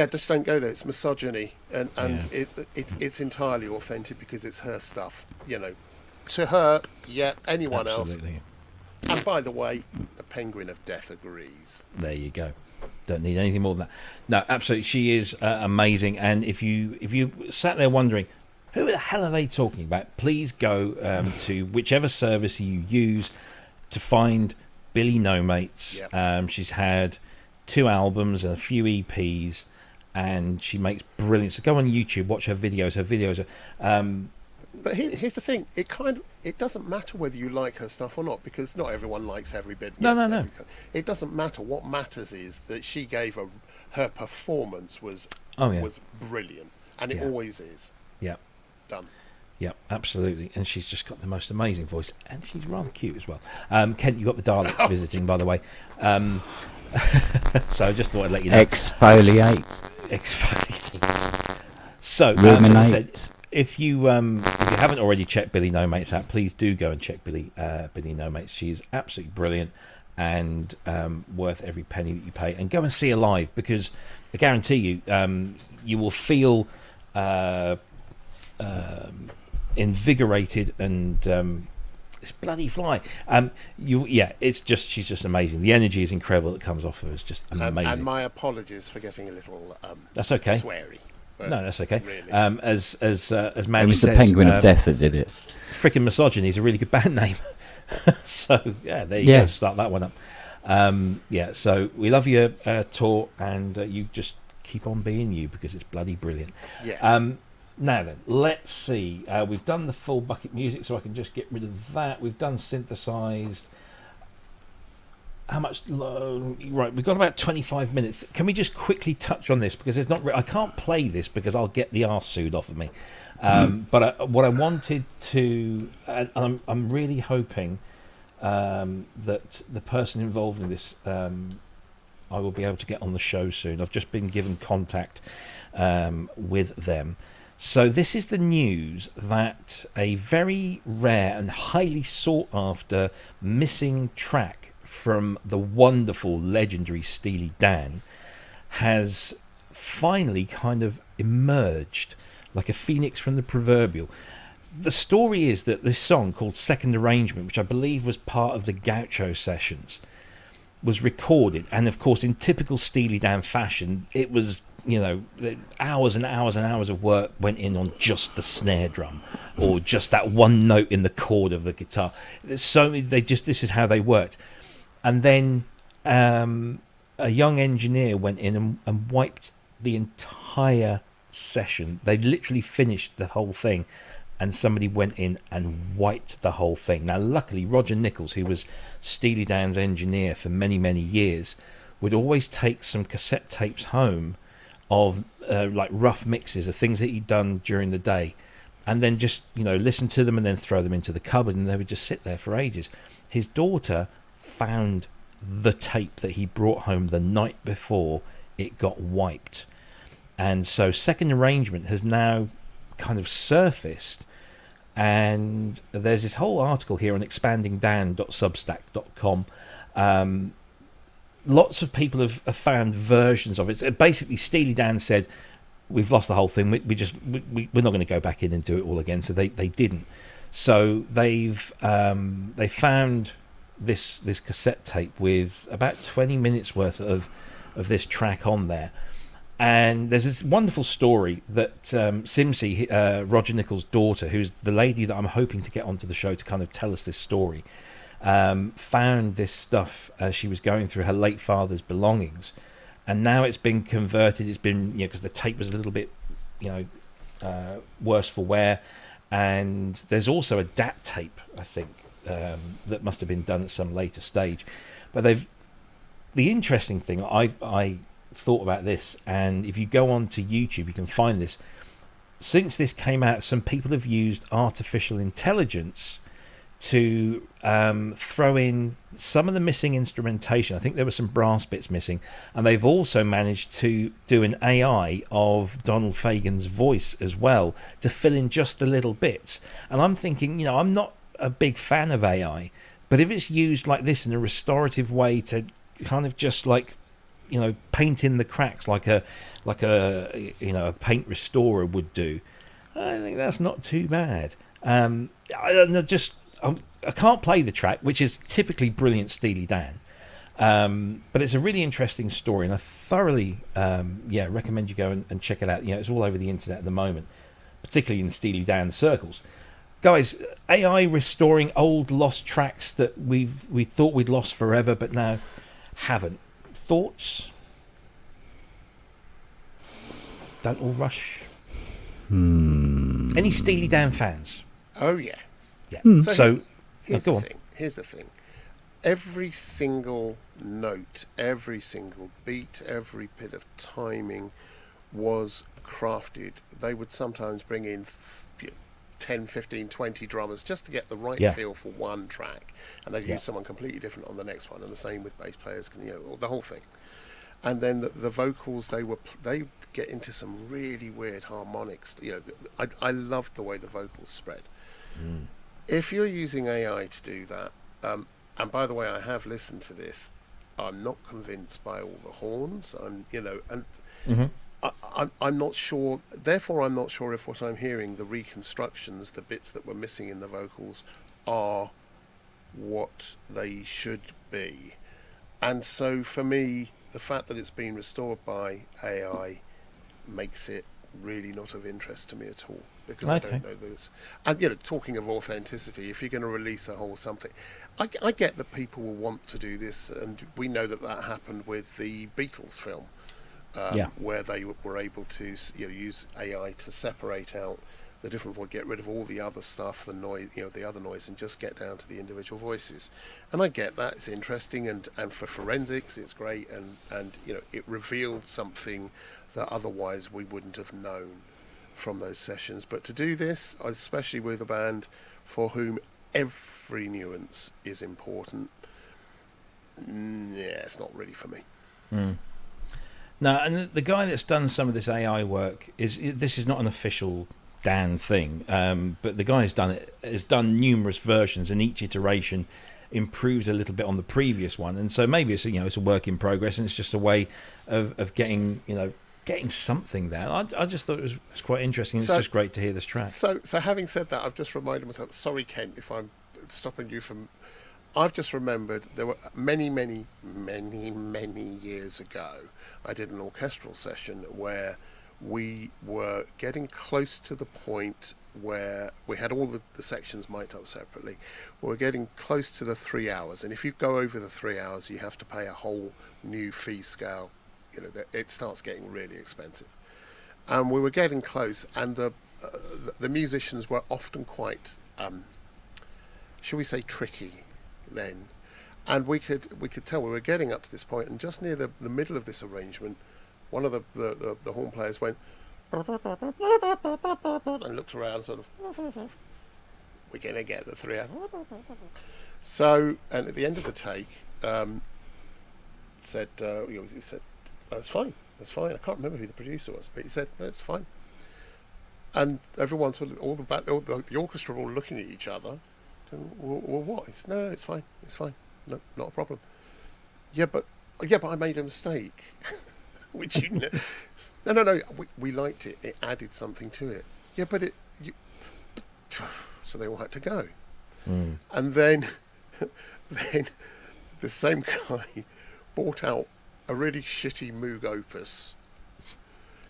Just don't go there. It's misogyny, and it's entirely authentic because it's her stuff. To her, anyone Absolutely. else. And by the way, the Penguin of Death agrees. There you go. Don't need anything more than that. No, absolutely. She is amazing. And if you sat there wondering, who the hell are they talking about? Please go to whichever service you use to find Billy No Mates. Yep. She's had 2 albums and a few EPs, and she makes brilliant. So go on YouTube, watch her videos. Her videos are. But here's the thing: it doesn't matter whether you like her stuff or not, because not everyone likes every bit. No. It doesn't matter. What matters is that she gave her performance was brilliant, and it always is. Yeah. Done. Yeah, absolutely. And she's just got the most amazing voice, and she's rather cute as well. Kent, you got the Daleks visiting, by the way. So I just thought I'd let you know. Exfoliate. So, ruminate. as I said, if you haven't already checked Billy No Mates out, please do go and check Billy No Mates. She is absolutely brilliant and worth every penny that you pay. And go and see her live, because I guarantee you, you will feel invigorated and it's bloody fly. She's just amazing. The energy is incredible that comes off her. It's just amazing. And my apologies for getting a little that's okay. Sweary. No, that's okay. Really. As Manny It was says, the Penguin of Death that did it. Frickin' Misogyny is a really good band name. So there you go. Start that one up. So we love your tour, and you just keep on being you, because it's bloody brilliant. Now then, let's see. We've done the full bucket music, so I can just get rid of that. We've done synthesized. How much? Right, we've got about 25 minutes. Can we just quickly touch on this, because there's not. I can't play this because I'll get the arse sued off of me. But what I wanted to, and I'm really hoping that the person involved in this, I will be able to get on the show soon. I've just been given contact with them. So this is the news that a very rare and highly sought after missing track from the wonderful, legendary Steely Dan has finally kind of emerged like a phoenix from the proverbial. The story is that this song, called Second Arrangement, which I believe was part of the Gaucho sessions, was recorded, and of course in typical Steely Dan fashion, it was hours and hours and hours of work went in on just the snare drum or just that one note in the chord of the guitar. So this is how they worked. And then a young engineer went in and wiped the entire session. They literally finished the whole thing, and somebody went in and wiped the whole thing. Now, luckily, Roger Nichols, who was Steely Dan's engineer for many, many years, would always take some cassette tapes home of like rough mixes of things that he'd done during the day, and then just listen to them and then throw them into the cupboard, and they would just sit there for ages. His daughter found the tape that he brought home the night before it got wiped, and so Second Arrangement has now kind of surfaced, and there's this whole article here on expandingdan.substack.com. Lots of people have found versions of it. So basically, Steely Dan said, "We've lost the whole thing. We're not going to go back in and do it all again." So they didn't. So they found this cassette tape with about 20 minutes worth of this track on there. And there's this wonderful story that Simsy, Roger Nichols' daughter, who's the lady that I'm hoping to get onto the show to kind of tell us this story, found this stuff as she was going through her late father's belongings, and now it's been converted. It's been because the tape was a little bit worse for wear, and there's also a DAT tape, I think, that must have been done at some later stage. But the interesting thing I thought about this, and if you go on to YouTube you can find this. Since this came out, some people have used artificial intelligence to throw in some of the missing instrumentation. I think there were some brass bits missing, and they've also managed to do an AI of Donald Fagen's voice as well to fill in just the little bits. And I'm thinking, I'm not a big fan of AI, but if it's used like this in a restorative way to kind of just like paint in the cracks like a paint restorer would do, I think that's not too bad. I can't play the track, which is typically brilliant Steely Dan, but it's a really interesting story, and I thoroughly recommend you go and check it out. It's all over the internet at the moment, particularly in Steely Dan circles. Guys, AI restoring old lost tracks that we thought we'd lost forever but now haven't. Thoughts? Don't all rush. Any Steely Dan fans? Oh yeah. Yeah. So here's go the on. thing. Here's the thing. Every single note, every single beat, every bit of timing was crafted. They would sometimes bring in 10, 15, 20 drummers just to get the right feel for one track, and they'd use someone completely different on the next one, and the same with bass players, the whole thing. And then the vocals, they get into some really weird harmonics. I loved the way the vocals spread. If you're using AI to do that, and by the way, I have listened to this, I'm not convinced by all the horns. I'm not sure. Therefore, I'm not sure if what I'm hearing, the reconstructions, the bits that were missing in the vocals, are what they should be. And so, for me, the fact that it's been restored by AI makes it really not of interest to me at all, because I don't know this. And talking of authenticity, if you're going to release a whole something, I get that people will want to do this, and we know that happened with the Beatles film. Where they were able to use AI to separate out the different voice, get rid of all the other stuff, the noise, the other noise, and just get down to the individual voices. And I get that, it's interesting, and for forensics it's great, and it revealed something that otherwise we wouldn't have known from those sessions. But to do this, especially with a band for whom every nuance is important, it's not really for me. No, and the guy that's done some of this AI work this is not an official Dan thing, but the guy has done numerous versions, and each iteration improves a little bit on the previous one, and so maybe it's it's a work in progress, and it's just a way of getting something there. I just thought it was quite interesting. It's just great to hear this track. So having said that, I've just reminded myself. Sorry, Kent, if I'm stopping you from I've just remembered there were many years ago, I did an orchestral session where we were getting close to the point where we had all the sections mic'd up separately. We were getting close to the 3 hours, and if you go over the 3 hours, you have to pay a whole new fee scale. You know, it starts getting really expensive. And we were getting close, and the musicians were often quite, shall we say, tricky then. And we could tell we were getting up to this point, and just near the middle of this arrangement, one of the horn players went and looked around, sort of, we're going to get the 3 hours. So, and at the end of the take, he said, that's fine. I can't remember who the producer was, but he said, no, it's fine. And everyone sort of, the orchestra were all looking at each other. And, well, what? No, it's fine. No, not a problem. Yeah, but I made a mistake. Which you know, no. We liked it. It added something to it. Yeah, but so they all had to go. Mm. And then the same guy bought out a really shitty Moog opus,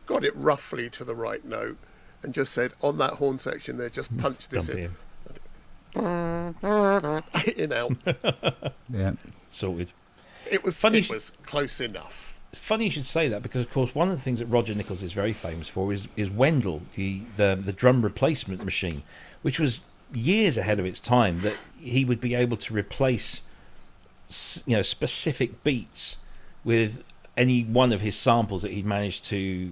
got it roughly to the right note, and just said, on that horn section there, just punch this in. In out. Yeah, sorted. It was funny. It was close enough. It's funny you should say that, because of course one of the things that Roger Nichols is very famous for is Wendell, the drum replacement machine, which was years ahead of its time, that he would be able to replace, you know, specific beats with any one of his samples that he'd managed to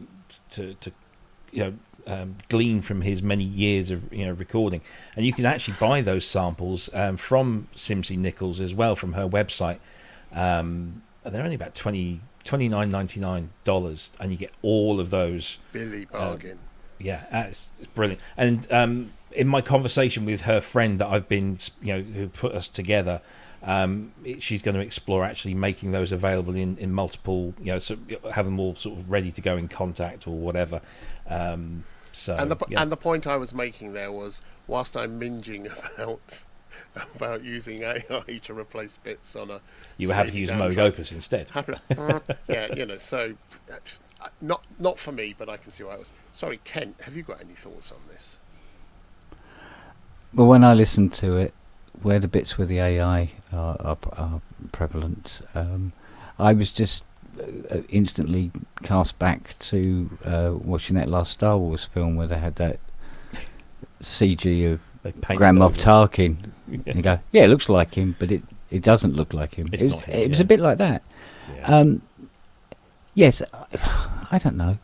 glean from his many years of recording. And you can actually buy those samples from Simpson Nichols as well, from her website. They're only about $29.99, and you get all of those. Billy bargain. It's brilliant. And in my conversation with her friend that I've been, who put us together, she's going to explore actually making those available in multiple, so have them all sort of ready to go in contact or whatever. And the point I was making there was, whilst I'm minging about using AI to replace bits on a, you were happy to use Moog Opus instead. Yeah, so not for me, but I can see why it was. Sorry, Kent, have you got any thoughts on this? Well, when I listen to it, where the bits with the AI are prevalent, I was just instantly cast back to watching that last Star Wars film where they had that CG of Grand Moff Tarkin. And you go, yeah, it looks like him, but it doesn't look like him. It was a bit like that. Yeah. Yes, I don't know.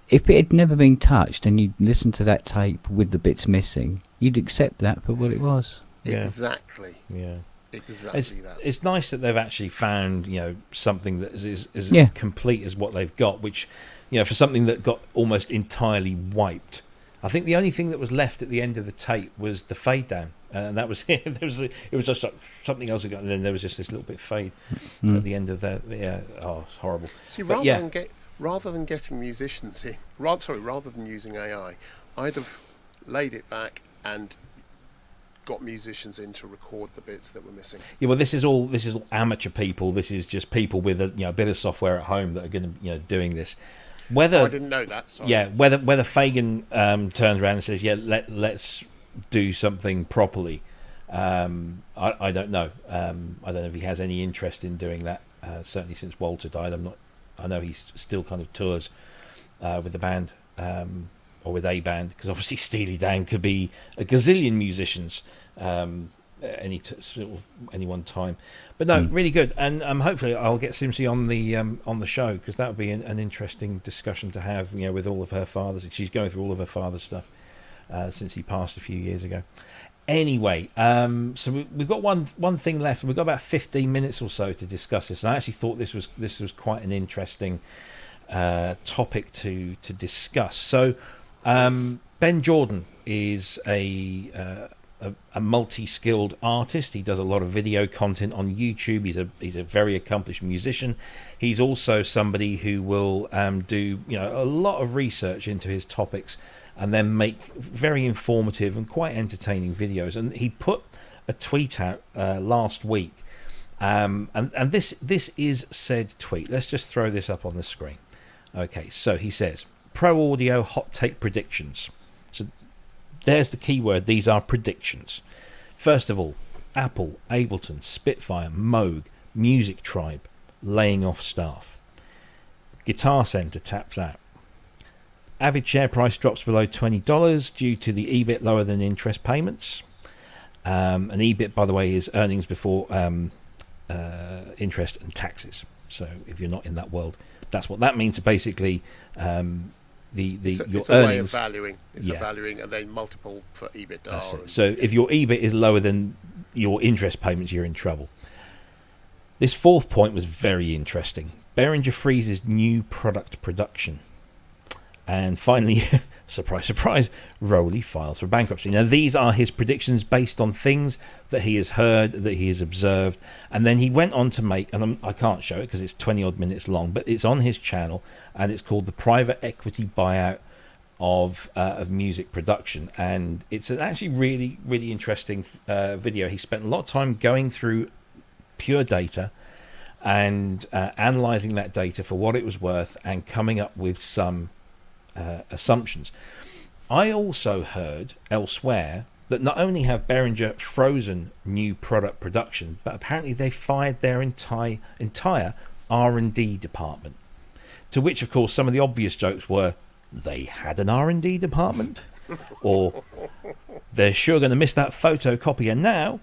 If it had never been touched and you'd listen to that tape with the bits missing, you'd accept that for what it was. Yeah. Exactly. Yeah. Exactly that. It's nice that they've actually found, something that is complete as what they've got, which, for something that got almost entirely wiped. I think the only thing that was left at the end of the tape was the fade down, and that was it. It was just like something else, and then there was just this little bit of fade at the end of that. Yeah, it's horrible. See, rather than getting musicians in, rather than using AI, I'd have laid it back and got musicians in to record the bits that were missing. Yeah, well, this is all amateur people. This is just people with a bit of software at home that are going to doing this. I didn't know that. Sorry. Yeah, whether Fagan turns around and says, "Yeah, let's do something properly," I don't know. I don't know if he has any interest in doing that. Certainly since Walter died, I know he's still kind of tours with the band or with a band, because obviously Steely Dan could be a gazillion musicians any one time. But no, really good, and hopefully I'll get Simsy on the show, because that would be an interesting discussion to have, with all of her father's. She's going through all of her father's stuff since he passed a few years ago. Anyway, so we've got one thing left, and we've got about 15 minutes or so to discuss this. And I actually thought this was quite an interesting topic to discuss. So Ben Jordan is a multi-skilled artist. He does a lot of video content on YouTube. He's a very accomplished musician. He's also somebody who will do a lot of research into his topics and then make very informative and quite entertaining videos. And he put a tweet out last week, and this is said tweet. Let's just throw this up on the screen. Okay, so he says, Pro Audio hot take predictions. So there's the keyword. These are predictions. First of all, Apple, Ableton, Spitfire, Moog, Music Tribe laying off staff. Guitar Center taps out. Avid share price drops below $20 due to the EBIT lower than interest payments. And EBIT, by the way, is earnings before interest and taxes. So if you're not in that world, that's what that means. So basically, it's your a earnings. Way of valuing. It's Yeah. a valuing, and then multiple for EBITDA. That's it. So if your EBIT is lower than your interest payments, you're in trouble. This fourth point was very interesting. Behringer freezes new product production. And finally, surprise, surprise, Rowley files for bankruptcy. Now, these are his predictions based on things that he has heard, that he has observed. And then he went on to make, and I can't show it because it's 20 odd minutes long, but it's on his channel, and it's called The Private Equity Buyout of Music Production. And it's an actually really, really interesting video. He spent a lot of time going through pure data and analysing that data for what it was worth and coming up with some assumptions. I also heard elsewhere that not only have Behringer frozen new product production, but apparently they fired their entire R&D department. To which, of course, some of the obvious jokes were, they had an R&D department, or they're sure going to miss that photocopier now.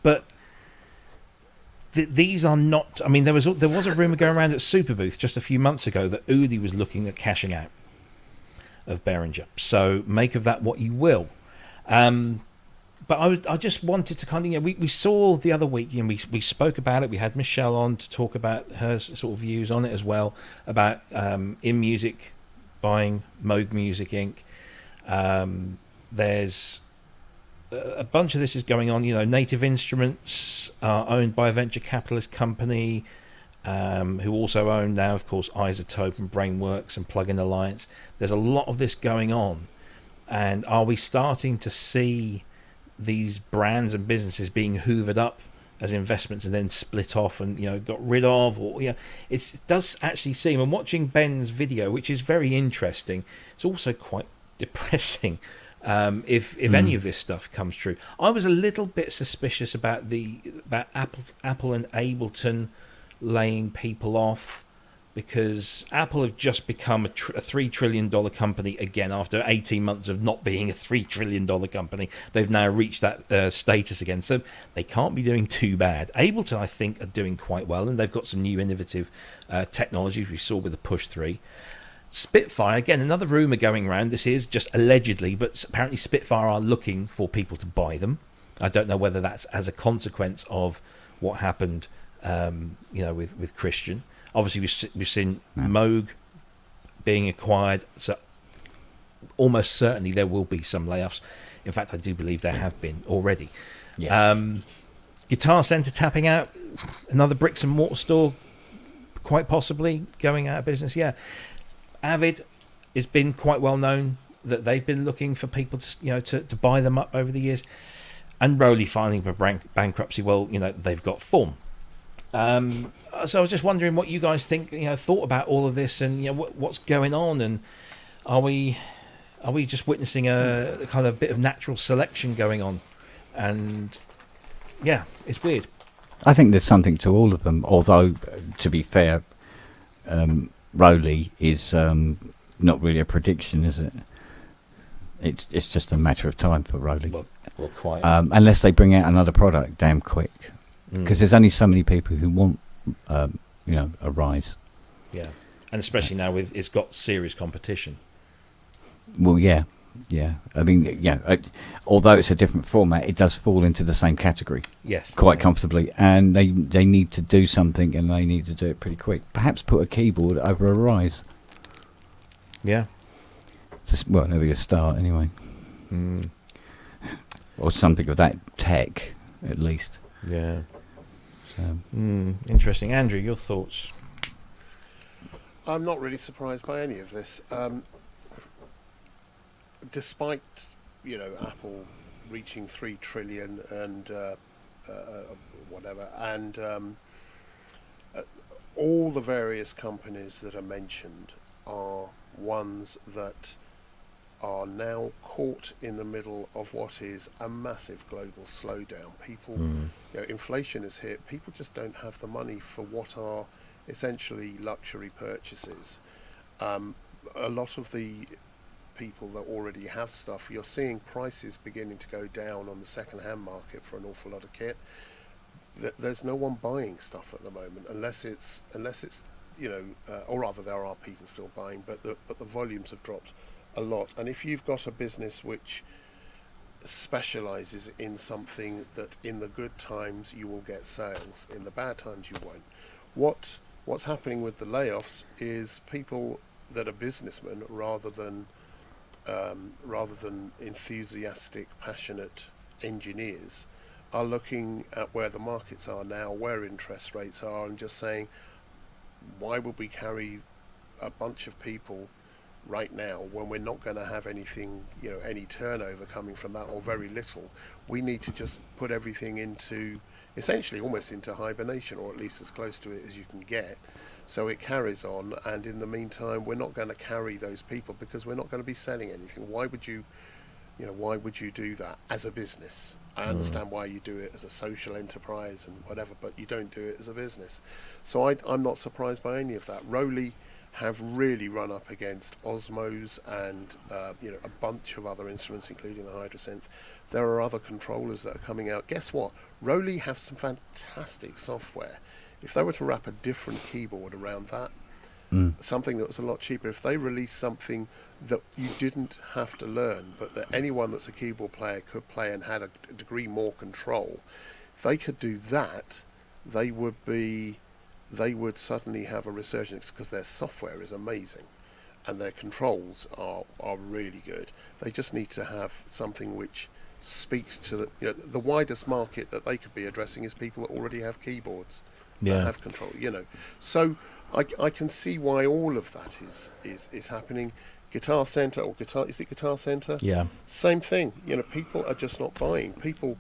But these are not. I mean, there was a rumor going around at Superbooth just a few months ago that Udi was looking at cashing out of Behringer. So make of that what you will. But I just wanted to kind of, we saw the other week, we spoke about it. We had Michelle on to talk about her sort of views on it as well, about In Music buying Moog Music Inc. There's a bunch of this is going on. Native Instruments are owned by a venture capitalist company who also own now, of course, Isotope and Brainworks and Plugin Alliance. There's a lot of this going on. And are we starting to see these brands and businesses being hoovered up as investments and then split off and got rid of? Or it does actually seem, and watching Ben's video, which is very interesting, it's also quite depressing. If any of this stuff comes true, I was a little bit suspicious about Apple and Ableton laying people off, because Apple have just become a $3 trillion company again after 18 months of not being a $3 trillion company. They've now reached that status again, so they can't be doing too bad. Ableton, I think, are doing quite well, and they've got some new innovative technologies we saw with the Push 3. Spitfire, again, another rumour going around. This is just allegedly, but apparently Spitfire are looking for people to buy them. I don't know whether that's as a consequence of what happened, with Christian. Obviously, we've seen Moog being acquired, so almost certainly there will be some layoffs. In fact, I do believe there have been already. Yes. Guitar Center tapping out, another bricks and mortar store, quite possibly going out of business. Yeah. Avid has been quite well known that they've been looking for people to buy them up over the years, and Rowley filing for bankruptcy. Well, they've got form. So I was just wondering what you guys think, thought about all of this, and what's going on, and are we just witnessing a kind of bit of natural selection going on? And yeah, it's weird. I think there's something to all of them. Although, to be fair, Rowley is not really a prediction, is it? It's just a matter of time for Rowley. Well, quite. Unless they bring out another product damn quick, because there's only so many people who want, a rise. Yeah, and especially now it's got serious competition. Well, yeah. I mean, although it's a different format, it does fall into the same category. Yes, quite comfortably, and they need to do something, and they need to do it pretty quick. Perhaps put a keyboard over a rise. Yeah. Well, that'll be a start anyway. Or something of that tech, at least. Yeah. So. Interesting. Andrew, your thoughts? I'm not really surprised by any of this. Despite, Apple reaching 3 trillion and whatever, and all the various companies that are mentioned are ones that are now caught in the middle of what is a massive global slowdown. People, inflation has hit. People just don't have the money for what are essentially luxury purchases. A lot of the people that already have stuff, you're seeing prices beginning to go down on the second-hand market for an awful lot of kit. There's no one buying stuff at the moment, unless it's or rather there are people still buying, but the volumes have dropped a lot. And if you've got a business which specializes in something that in the good times you will get sales, in the bad times you won't. What's happening with the layoffs is people that are businessmen rather than enthusiastic, passionate engineers are looking at where the markets are now, where interest rates are, and just saying, why would we carry a bunch of people right now when we're not going to have anything, any turnover coming from that, or very little? We need to just put everything into, essentially almost into hibernation, or at least as close to it as you can get, so it carries on. And in the meantime, we're not going to carry those people because we're not going to be selling anything. Why would you do that as a business? I understand why you do it as a social enterprise and whatever, but you don't do it as a business. So I'm not surprised by any of that. Rowley have really run up against Osmos and a bunch of other instruments, including the Hydrosynth. There are other controllers that are coming out. Guess what? Rowley have some fantastic software. If they were to wrap a different keyboard around that, something that was a lot cheaper, if they released something that you didn't have to learn, but that anyone that's a keyboard player could play and had a degree more control, if they could do that, they would suddenly have a resurgence, because their software is amazing and their controls are really good. They just need to have something which speaks to the widest market that they could be addressing is people that already have keyboards that have control. So I can see why all of that is happening. Guitar Center is it Guitar Center? Yeah. Same thing. People are just not buying. People,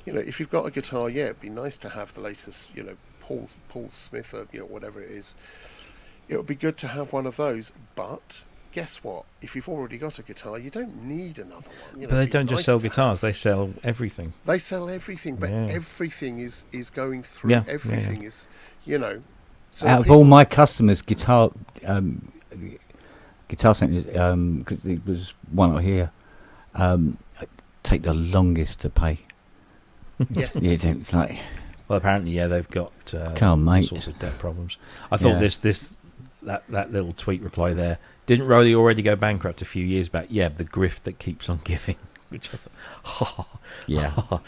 if you've got a guitar, it'd be nice to have the latest, Paul Smith or whatever it is. It would be good to have one of those. But guess what? If you've already got a guitar, you don't need another one. But they don't just sell guitars; they sell everything. They sell everything, but everything is going through. Everything is, So out of all my customers, guitar centers, because there was one out here, take the longest to pay. Yeah. It's like, well, apparently, they've got come on, mate. all sorts of debt problems. I thought that little tweet reply there, didn't Rowley already go bankrupt a few years back? Yeah, the grift that keeps on giving. Which I thought,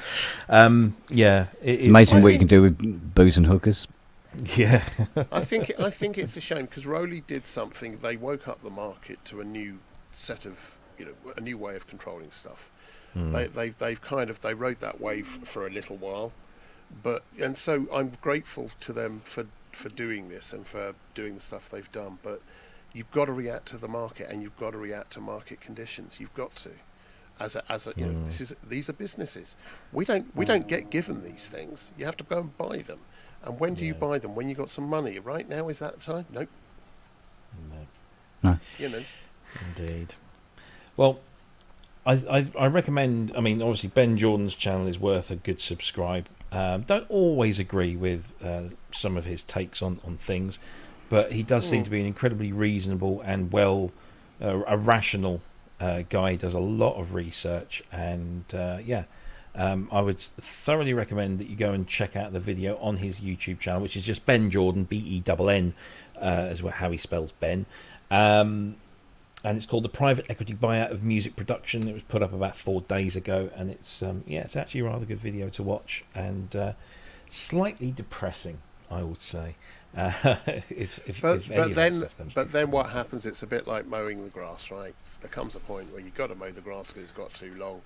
it's amazing what you can do with booze and hookers. Yeah. I think it's a shame, because Rowley did something. They woke up the market to a new set of, a new way of controlling stuff. They rode that wave for a little while, and so I'm grateful to them for doing this and for doing the stuff they've done. But you've got to react to the market, and you've got to react to market conditions. You've got to, these are businesses. We don't get given these things. You have to go and buy them. And when do you buy them? When you got some money. Right now, is that the time? Nope. No. Indeed. Well, I recommend. I mean, obviously, Ben Jordan's channel is worth a good subscribe. Don't always agree with some of his takes on things, but he does seem to be an incredibly reasonable and a rational guy. He does a lot of research, and I would thoroughly recommend that you go and check out the video on his YouTube channel, which is just Ben Jordan, BENN, is how he spells Ben. And it's called The Private Equity Buyout of Music Production. It was put up about 4 days ago, and it's actually a rather good video to watch, and slightly depressing, I would say. But then what happens? It's a bit like mowing the grass, right? There comes a point where you've got to mow the grass because it's got too long.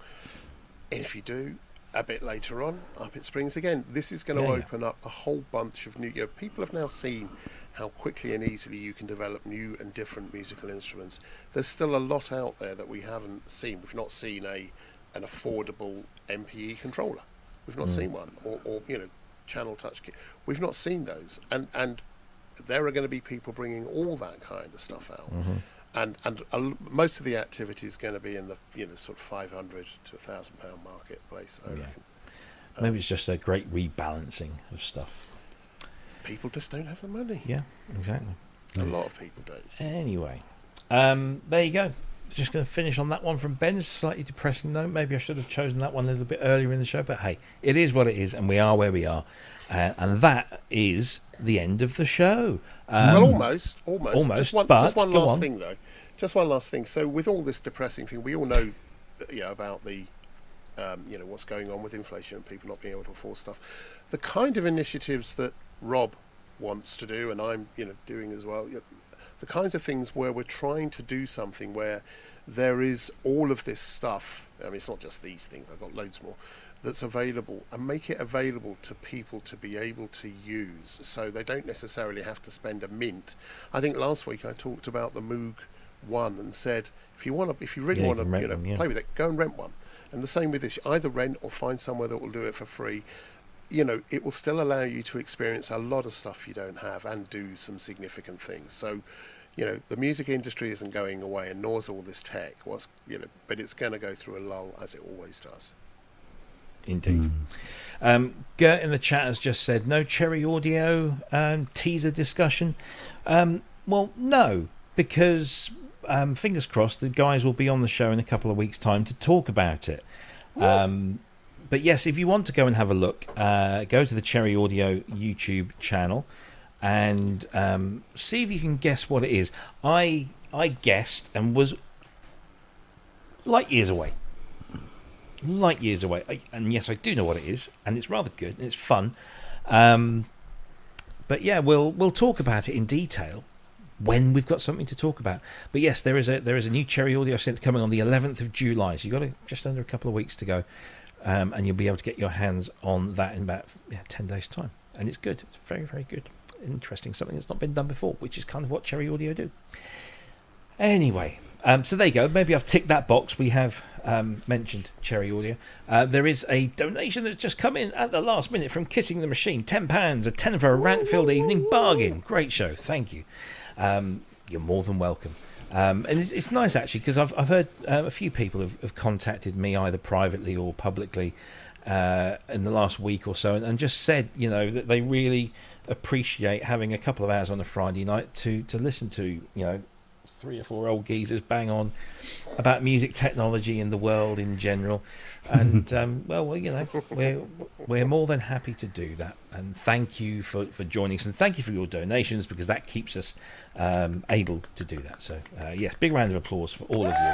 If you do, a bit later on, up it springs again. This is going to open up a whole bunch of new. People have now seen how quickly and easily you can develop new and different musical instruments. There's still a lot out there that we haven't seen. We've not seen a an affordable MPE controller. We've not seen one, or channel touch kit. We've not seen those, and there are going to be people bringing all that kind of stuff out, and most of the activity is going to be in the sort of £500 to £1,000 marketplace. I reckon. Maybe it's just a great rebalancing of stuff. People just don't have the money. Yeah, exactly. A lot of people don't. Anyway, there you go. Just going to finish on that one from Ben's slightly depressing note. Maybe I should have chosen that one a little bit earlier in the show, but hey, it is what it is, and we are where we are. And that is the end of the show. Well, almost. Just one last thing, though. Just one last thing. So, with all this depressing thing, we all know, about the, what's going on with inflation and people not being able to afford stuff. The kind of initiatives that Rob wants to do, and I'm, doing as well. The kinds of things where we're trying to do something where there is all of this stuff. I mean, it's not just these things. I've got loads more that's available, and make it available to people to be able to use, so they don't necessarily have to spend a mint. I think last week I talked about the Moog One and said, if you really want to, play with it, go and rent one. And the same with this: either rent or find somewhere that will do it for free. It will still allow you to experience a lot of stuff you don't have and do some significant things. So, the music industry isn't going away, and nor's all this tech. But it's going to go through a lull, as it always does. Indeed. Gert in the chat has just said, no Cherry Audio teaser discussion. Well, no, because fingers crossed the guys will be on the show in a couple of weeks' time to talk about it. But yes, if you want to go and have a look, go to the Cherry Audio YouTube channel and see if you can guess what it is. I guessed and was light years away. And yes, I do know what it is, and it's rather good and it's fun. But yeah, we'll talk about it in detail when we've got something to talk about. But yes, there is a new Cherry Audio Synth coming on the 11th of July, so you've got just under a couple of weeks to go. And you'll be able to get your hands on that in about 10 days' time. And it's good. It's very, very good. Interesting. Something that's not been done before, which is kind of what Cherry Audio do. Anyway, so there you go. Maybe I've ticked that box. We have mentioned Cherry Audio. There is a donation that's just come in at the last minute from Kissing the Machine. £10, a tenner for a rant-filled evening. Bargain. Great show. Thank you. You're more than welcome. And it's nice, actually, because I've heard a few people have contacted me either privately or publicly in the last week or so, and just said, that they really appreciate having a couple of hours on a Friday night to listen to, 3 or 4 old geezers bang on about music technology and the world in general. And we're more than happy to do that. And thank you for joining us, and thank you for your donations, because that keeps us able to do that. So yes, big round of applause for all of you.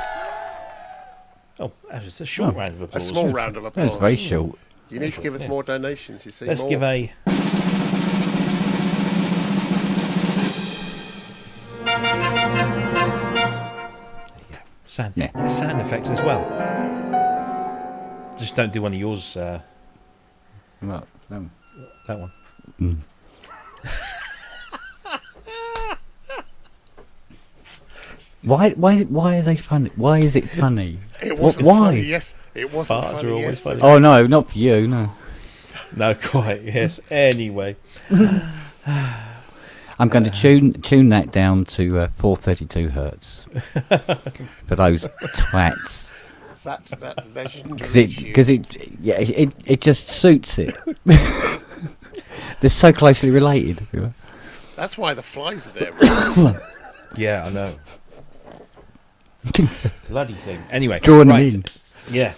Oh, that was a short round of applause. A small round of applause. That's very short. You need to give us more donations. You see, let's more. give a. Sound effects as well. Just don't do one of yours. What? No. That one. Why are they funny? Why is it funny? It wasn't why? funny. Yes, it wasn't Farts funny. are always funny. Oh no, not for you. No. No, quite. Yes. Anyway. I'm going to tune that down to 432 hertz for those twats. That legendary Because it just suits it. They're so closely related. That's why the flies are there. Really. Yeah, I know. Bloody thing. Anyway, Drawing them in. Yeah.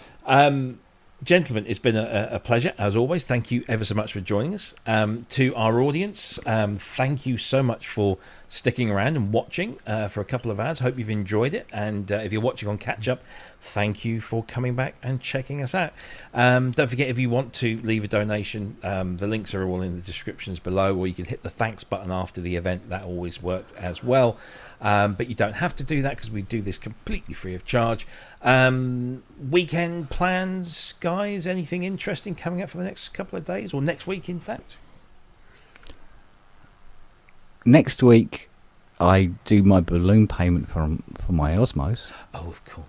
Gentlemen, it's been a pleasure, as always. Thank you ever so much for joining us. To our audience, thank you so much for sticking around and watching for a couple of hours. Hope you've enjoyed it. And if you're watching on catch-up, thank you for coming back and checking us out. Don't forget, if you want to leave a donation, the links are all in the descriptions below, or you can hit the thanks button after the event. That always works as well. But you don't have to do that, because we do this completely free of charge. Weekend plans, guys? Anything interesting coming up for the next couple of days, or next week, in fact? Next week, I do my balloon payment for my Osmos. Oh, of course.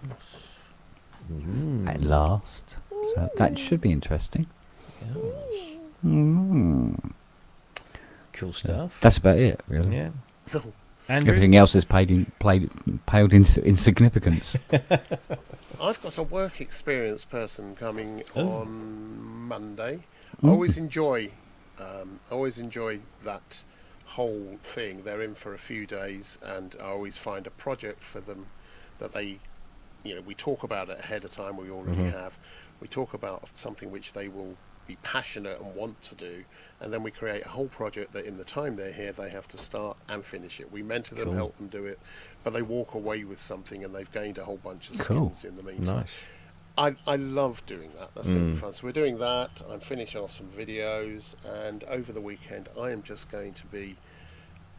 at last. So that should be interesting. Yes. Cool stuff. That's about it, really. Yeah. Andrew? Everything else has paled into insignificance. I've got a work experience person coming on Monday. I always enjoy that whole thing. They're in for a few days, and I always find a project for them that they, we talk about it ahead of time. We already have. We talk about something which they will be passionate and want to do, and then we create a whole project that in the time they're here they have to start and finish it. We mentor them, help them do it, but they walk away with something and they've gained a whole bunch of skills in the meantime. Nice. I love doing that. That's going to be fun. So we're doing that. I'm finishing off some videos, and over the weekend I am just going to be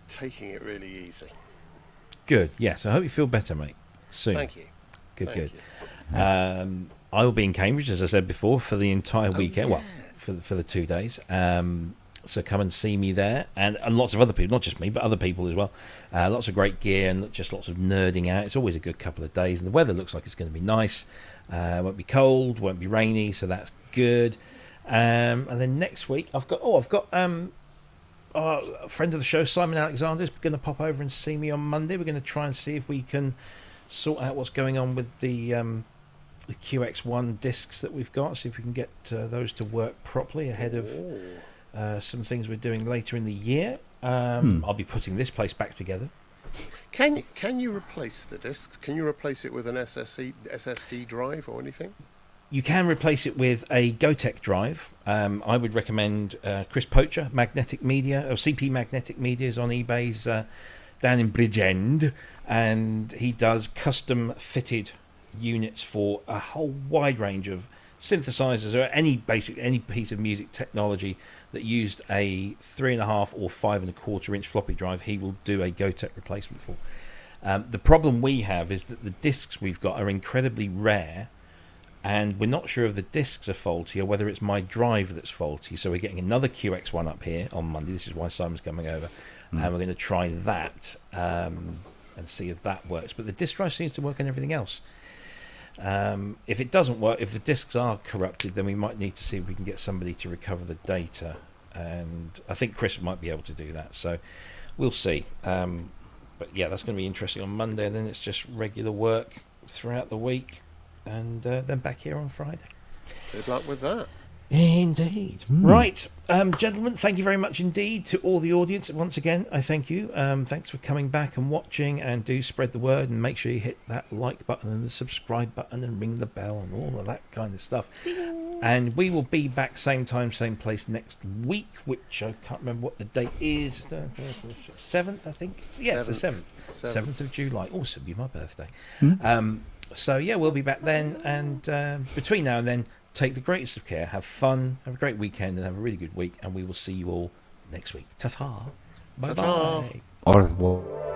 taking it really easy. Good. Yes, I hope you feel better, mate. Soon. Thank you. Good. Thank Good. you. I will be in Cambridge, as I said before, for the entire weekend. Yeah. Well, for the 2 days. So come and see me there, and lots of other people, not just me, but other people as well. Lots of great gear and just lots of nerding out. It's always a good couple of days, and the weather looks like it's going to be nice. Won't be cold, won't be rainy, so that's good. And then next week, I've got a friend of the show, Simon Alexander, is going to pop over and see me on Monday. We're going to try and see if we can sort out what's going on with the QX1 discs that we've got, see if we can get those to work properly ahead of some things we're doing later in the year. I'll be putting this place back together. Can you replace the discs? Can you replace it with an SSD drive or anything? You can replace it with a Gotek drive. I would recommend Chris Poacher, Magnetic Media, or CP Magnetic Media is on eBay's down in Bridgend, and he does custom fitted units for a whole wide range of synthesizers or any piece of music technology that used a 3.5 or 5.25 inch floppy drive. He will do a Gotek replacement for. The problem we have is that the discs we've got are incredibly rare, and we're not sure if the discs are faulty or whether it's my drive that's faulty. So we're getting another QX1 up here on Monday. This is why Simon's coming over, and we're going to try that and see if that works. But the disc drive seems to work on everything else. If it doesn't work, if the discs are corrupted, then we might need to see if we can get somebody to recover the data, and I think Chris might be able to do that, so we'll see. But yeah, that's going to be interesting on Monday, and then it's just regular work throughout the week, and then back here on Friday. Good luck with that. Indeed. Right, gentlemen, thank you very much indeed to all the audience. Once again, I thank you. Thanks for coming back and watching, and do spread the word, and make sure you hit that like button and the subscribe button and ring the bell and all of that kind of stuff. And we will be back same time, same place next week, which I can't remember what the date is. 7th, I think. Yeah, it's the 7th. 7th of July. Also be my birthday. So yeah, we'll be back then, and between now and then, take the greatest of care, have fun, have a great weekend, and have a really good week, and we will see you all next week. Ta-ta. Bye-bye. Ta-ta. Au revoir.